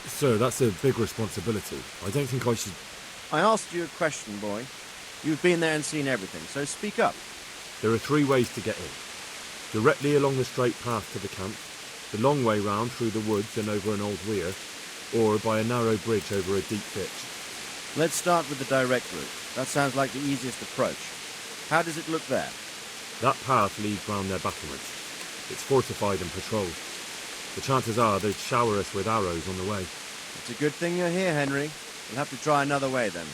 Sir, that's a big responsibility. I don't think I should... I asked you a question, boy. You've been there and seen everything, so speak up. There are 3 ways to get in. Directly along the straight path to the camp, the long way round through the woods and over an old weir, or by a narrow bridge over a deep ditch. Let's start with the direct route. That sounds like the easiest approach. How does it look there? That path leads round their battlements. It's fortified and patrolled. The chances are they'd shower us with arrows on the way. It's a good thing you're here, Henry. We'll have to try another way then.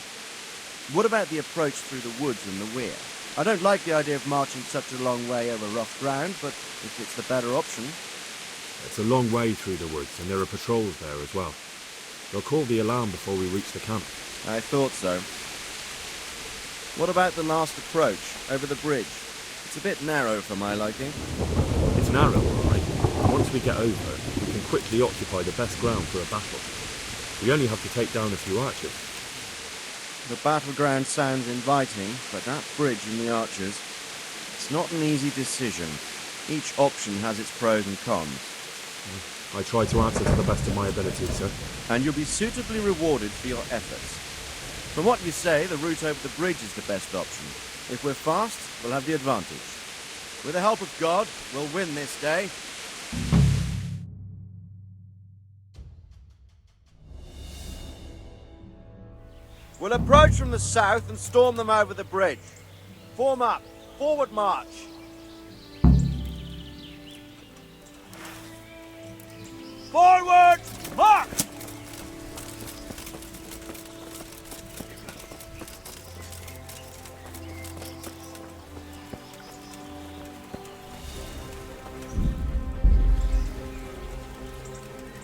What about the approach through the woods and the weir? I don't like the idea of marching such a long way over rough ground, but if it's the better option... It's a long way through the woods, and there are patrols there as well. They'll call the alarm before we reach the camp. I thought so. What about the last approach, over the bridge? It's a bit narrow for my liking. It's narrow, all right. Once we get over, we can quickly occupy the best ground for a battle. We only have to take down a few archers. The battleground sounds inviting, but that bridge and the archers... It's not an easy decision. Each option has its pros and cons. I try to answer to the best of my ability, sir. And you'll be suitably rewarded for your efforts. From what you say, the route over the bridge is the best option. If we're fast, we'll have the advantage. With the help of God, we'll win this day. We'll approach from the south and storm them over the bridge. Form up. Forward march. Forward march!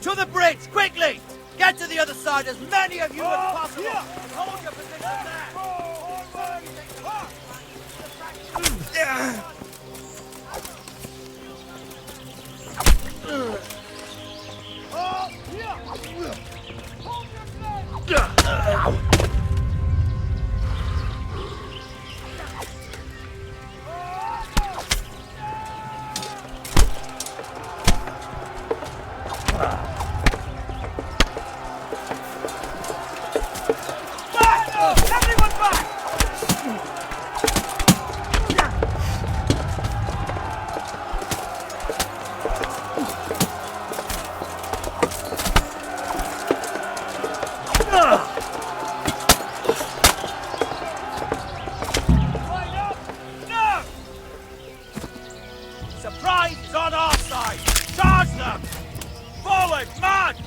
To the bridge, quickly! Get to the other side, as many of you as possible! Hold your position there! Surprise is on our side! Charge them! Forward, march!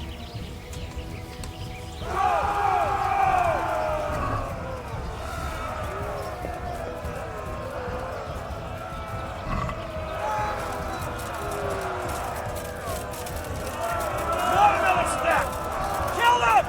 Not another step! Kill them!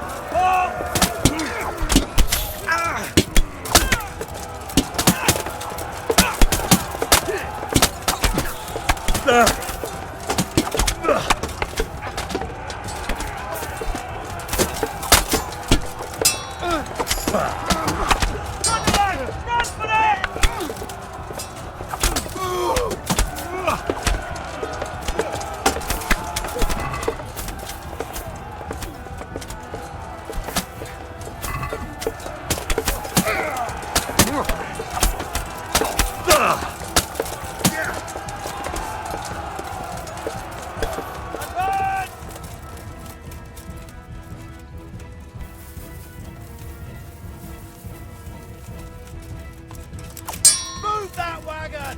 Move that wagon!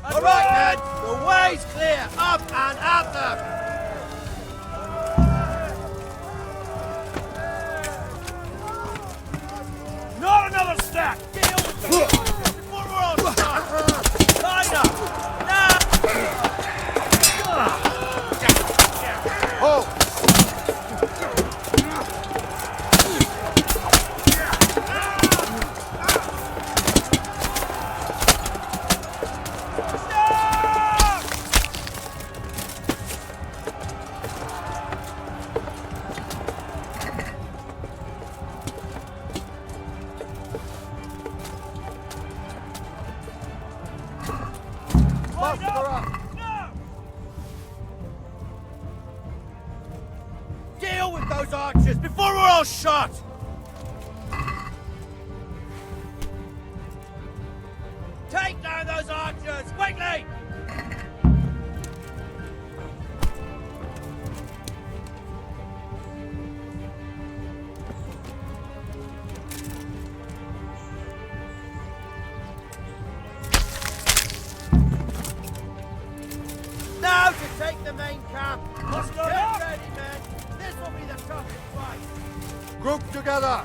All right, men, the way's clear. Up and at them. Not another step. Deal with them before we're all shot. Line up. Now. Oh. Deal with those archers before we're all shot! Take down those archers, quickly! Now to take the main camp! Get ready, men! This will be the toughest fight! Group together!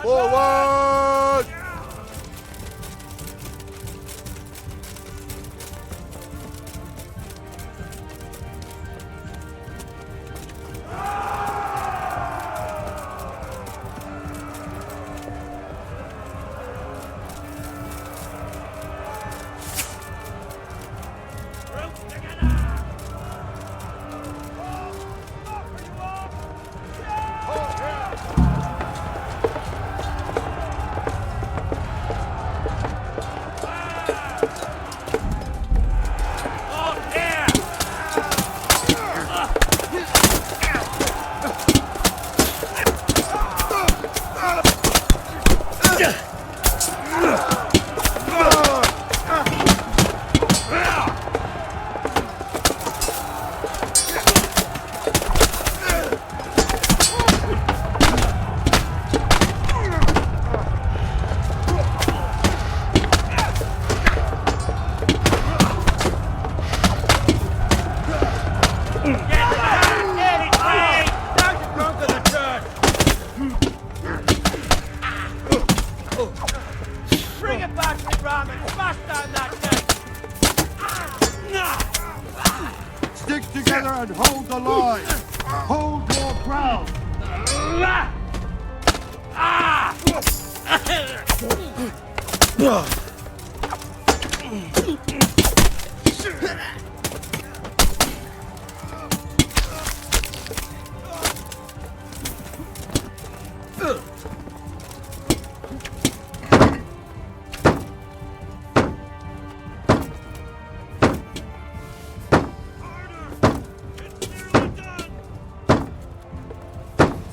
Forward! Groups together! Bring it back to Ram and smash down that gate! Stick together and hold the line. Hold your ground.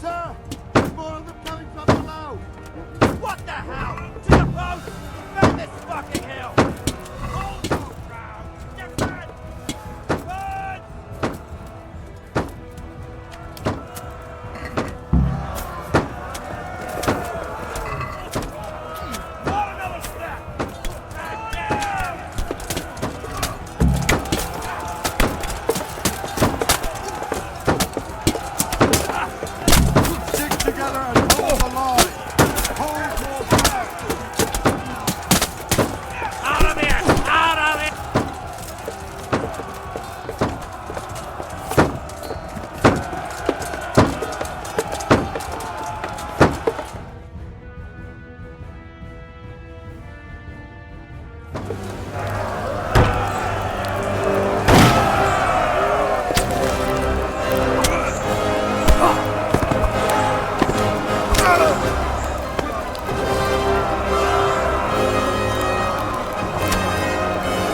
Sir! More of them coming from below! What the hell? To the post! Defend this fucking hill! Hold your ground! Defend! Defend! Not another step! And down! Stick together and hold the line. Hold your ground. Out of here! Out of here!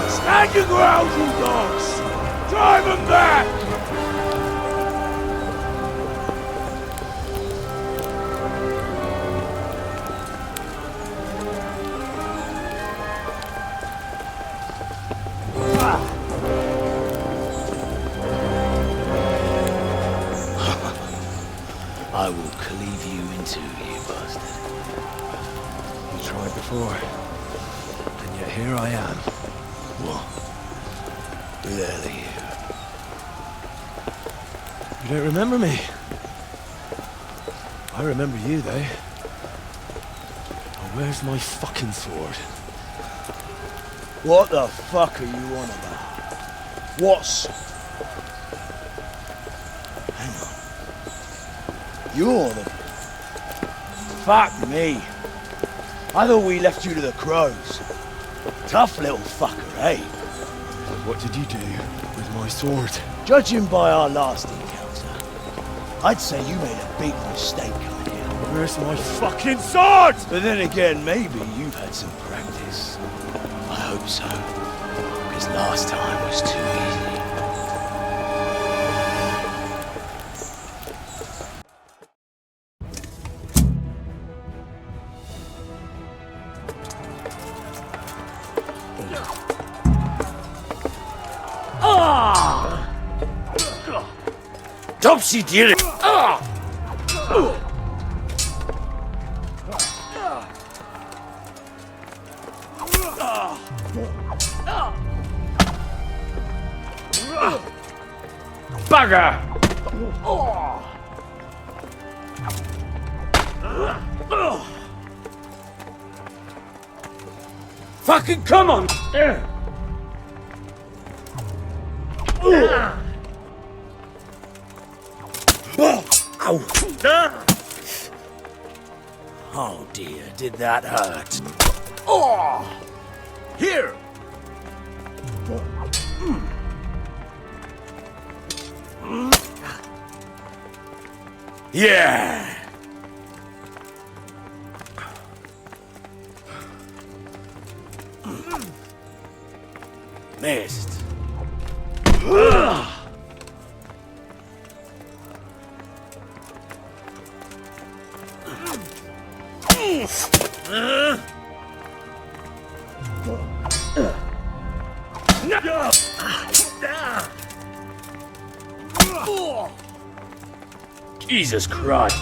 Stand your ground, you dogs! Drive them back! I will cleave you in two, you bastard. You tried before, and yet here I am. What? Who the hell are you? You don't remember me? I remember you, though. Oh, where's my fucking sword? What the fuck are you on about? What's... Hang on. You're the... Fuck me. I thought we left you to the crows. Tough little fucker, eh? What did you do with my sword? Judging by our last encounter, I'd say you made a big mistake coming here. Where's my fucking sword? But then again, maybe you've had some practice. I hope so. Because last time was too easy. Topsy did it! Bugger! Fucking come on! Oh dear, did that hurt? Oh! Here! Yeah! Missed. Jesus Christ.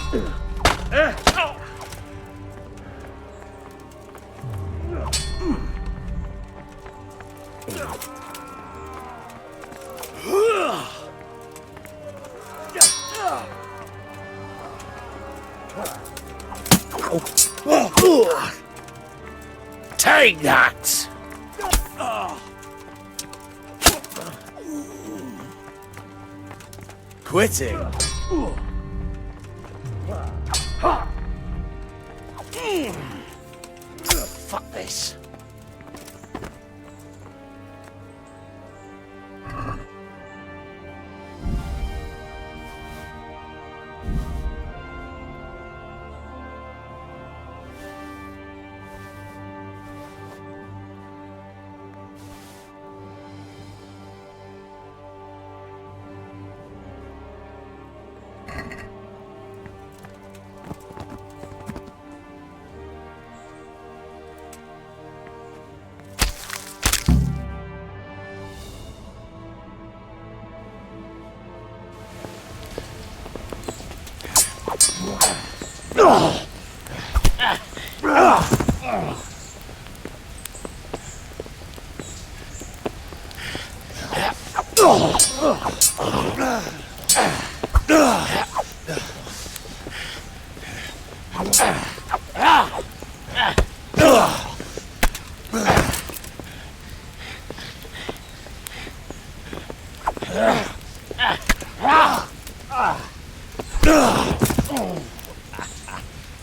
Take that! Quitting. Fuck this.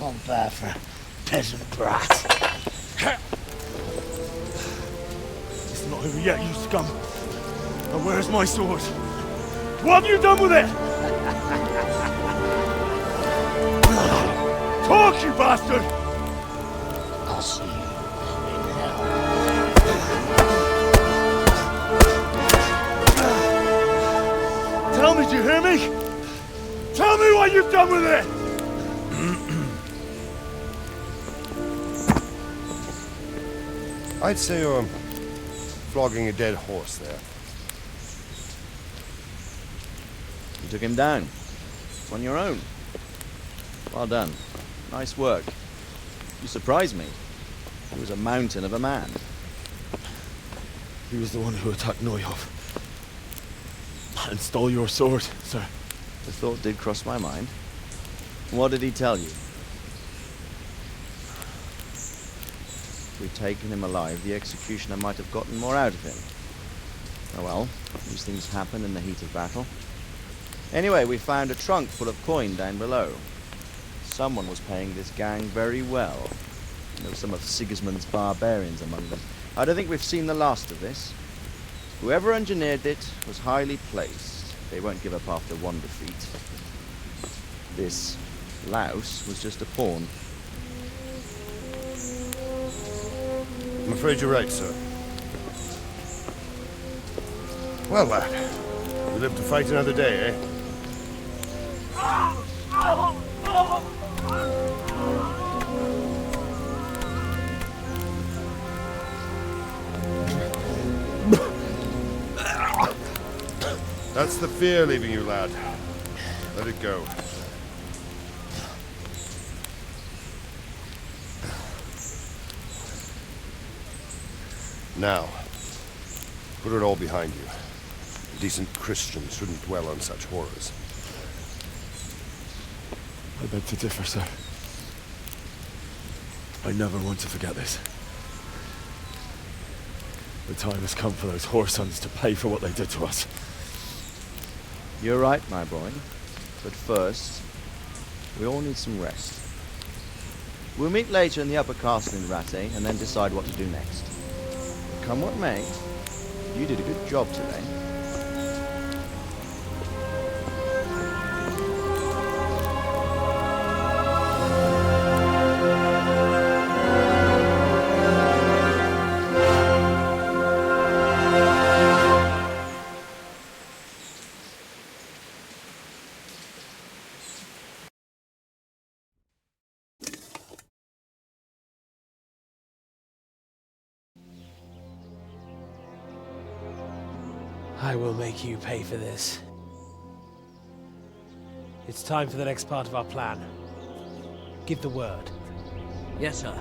On fire for a peasant brat. It's not over yet, you scum. Now where's my sword? What have you done with it? Talk, you bastard! I'll see you in hell. Tell me, do you hear me? Tell me what you've done with it! I'd say you're flogging a dead horse there. You took him down. On your own. Well done. Nice work. You surprised me. He was a mountain of a man. He was the one who attacked Neuhoff. And stole your sword, sir. The thought did cross my mind. What did he tell you? If we'd taken him alive, the executioner might have gotten more out of him. Oh well, these things happen in the heat of battle. Anyway, we found a trunk full of coin down below. Someone was paying this gang very well. There were some of Sigismund's barbarians among them. I don't think we've seen the last of this. Whoever engineered it was highly placed. They won't give up after one defeat. This louse was just a pawn. I'm afraid you're right, sir. Well, lad, we live to fight another day, eh? That's the fear leaving you, lad. Let it go. Now, put it all behind you. A decent Christian shouldn't dwell on such horrors. I beg to differ, sir. I never want to forget this. The time has come for those whoresons to pay for what they did to us. You're right, my boy. But first, we all need some rest. We'll meet later in the upper castle in Rattay and then decide what to do next. But come what may, you did a good job today. I will make you pay for this. It's time for the next part of our plan. Give the word. Yes, sir.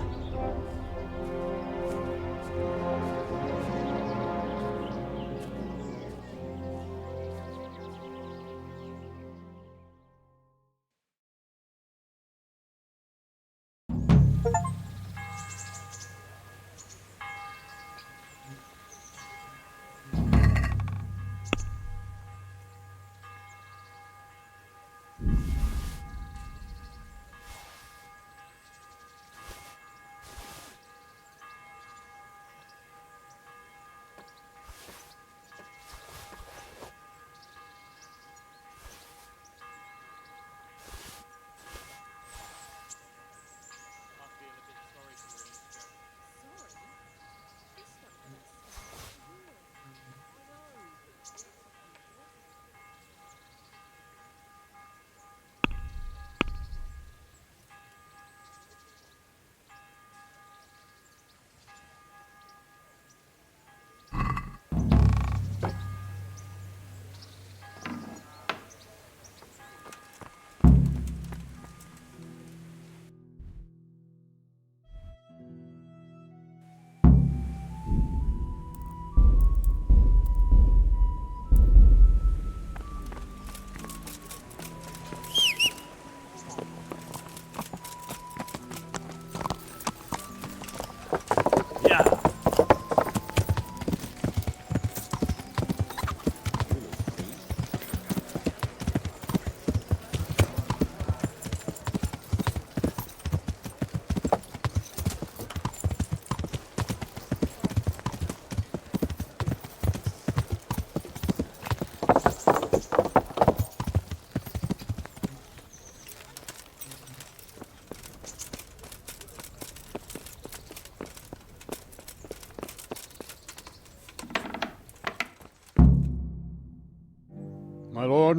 My lord,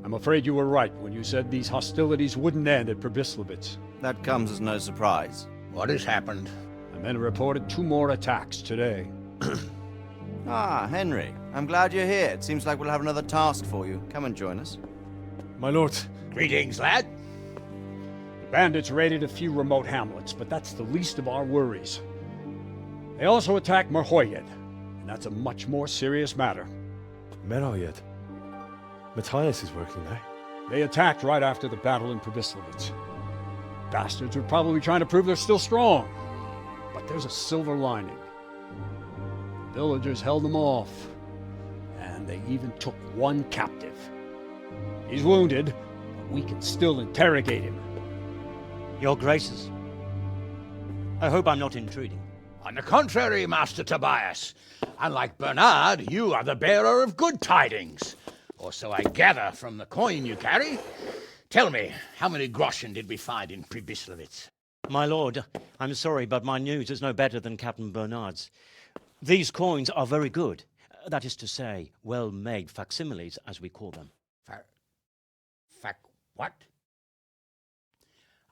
I'm afraid you were right when you said these hostilities wouldn't end at Probislavitz. That comes as no surprise. What has happened? The men reported 2 more attacks today. Ah, Henry. I'm glad you're here. It seems like we'll have another task for you. Come and join us. My lord. Greetings, lad. The bandits raided a few remote hamlets, but that's the least of our worries. They also attacked Merhoyed, and that's a much more serious matter. Merhoyed? Matthias is working there. They attacked right after the battle in Probislavitz. Bastards were probably trying to prove they're still strong. But there's a silver lining. The villagers held them off, and they even took 1 captive. He's wounded, but we can still interrogate him. Your Graces, I hope I'm not intruding. On the contrary, Master Tobias. Unlike Bernard, you are the bearer of good tidings. Or so I gather from the coin you carry. Tell me, how many groschen did we find in Probislavitz? My lord, I'm sorry, but my news is no better than Captain Bernard's. These coins are very good. That is to say, well-made facsimiles, as we call them. What?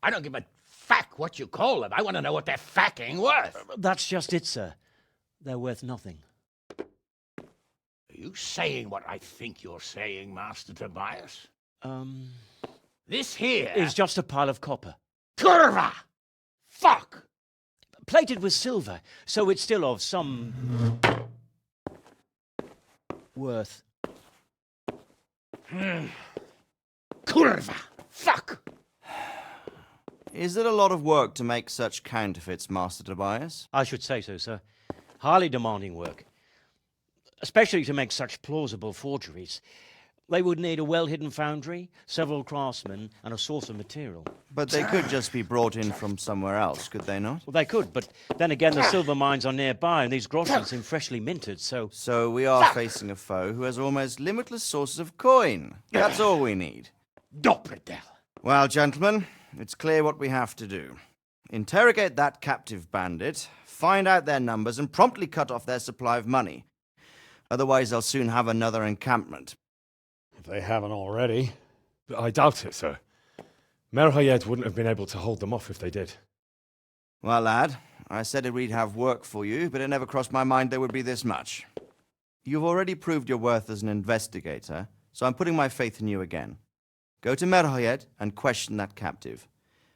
I don't give a what you call them. I want to know what they're facking worth. That's just it, sir. They're worth nothing. Are you saying what I think you're saying, Master Tobias? This here is just a pile of copper. Curva! Fuck! Plated with silver, so it's still of some worth. Curva! Fuck! Is it a lot of work to make such counterfeits, Master Tobias? I should say so, sir. Highly demanding work. Especially to make such plausible forgeries. They would need a well-hidden foundry, several craftsmen, and a source of material. But they could just be brought in from somewhere else, could they not? Well, they could, but then again, the silver mines are nearby, and these groschen seem freshly minted, so... So we are facing a foe who has almost limitless sources of coin. That's all we need. Dopredel. Well, gentlemen, it's clear what we have to do. Interrogate that captive bandit, find out their numbers, and promptly cut off their supply of money. Otherwise, they'll soon have another encampment. If they haven't already. I doubt it, sir. Merhoyed wouldn't have been able to hold them off if they did. Well, lad, I said we'd have work for you, but it never crossed my mind there would be this much. You've already proved your worth as an investigator, so I'm putting my faith in you again. Go to Merhoyed and question that captive.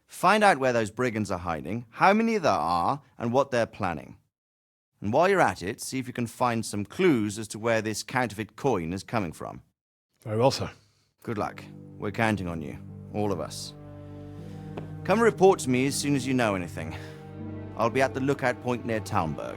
Find out where those brigands are hiding, how many there are, and what they're planning. And while you're at it, see if you can find some clues as to where this counterfeit coin is coming from. Very well, sir. Good luck. We're counting on you, all of us. Come report to me as soon as you know anything. I'll be at the lookout point near Talmberg.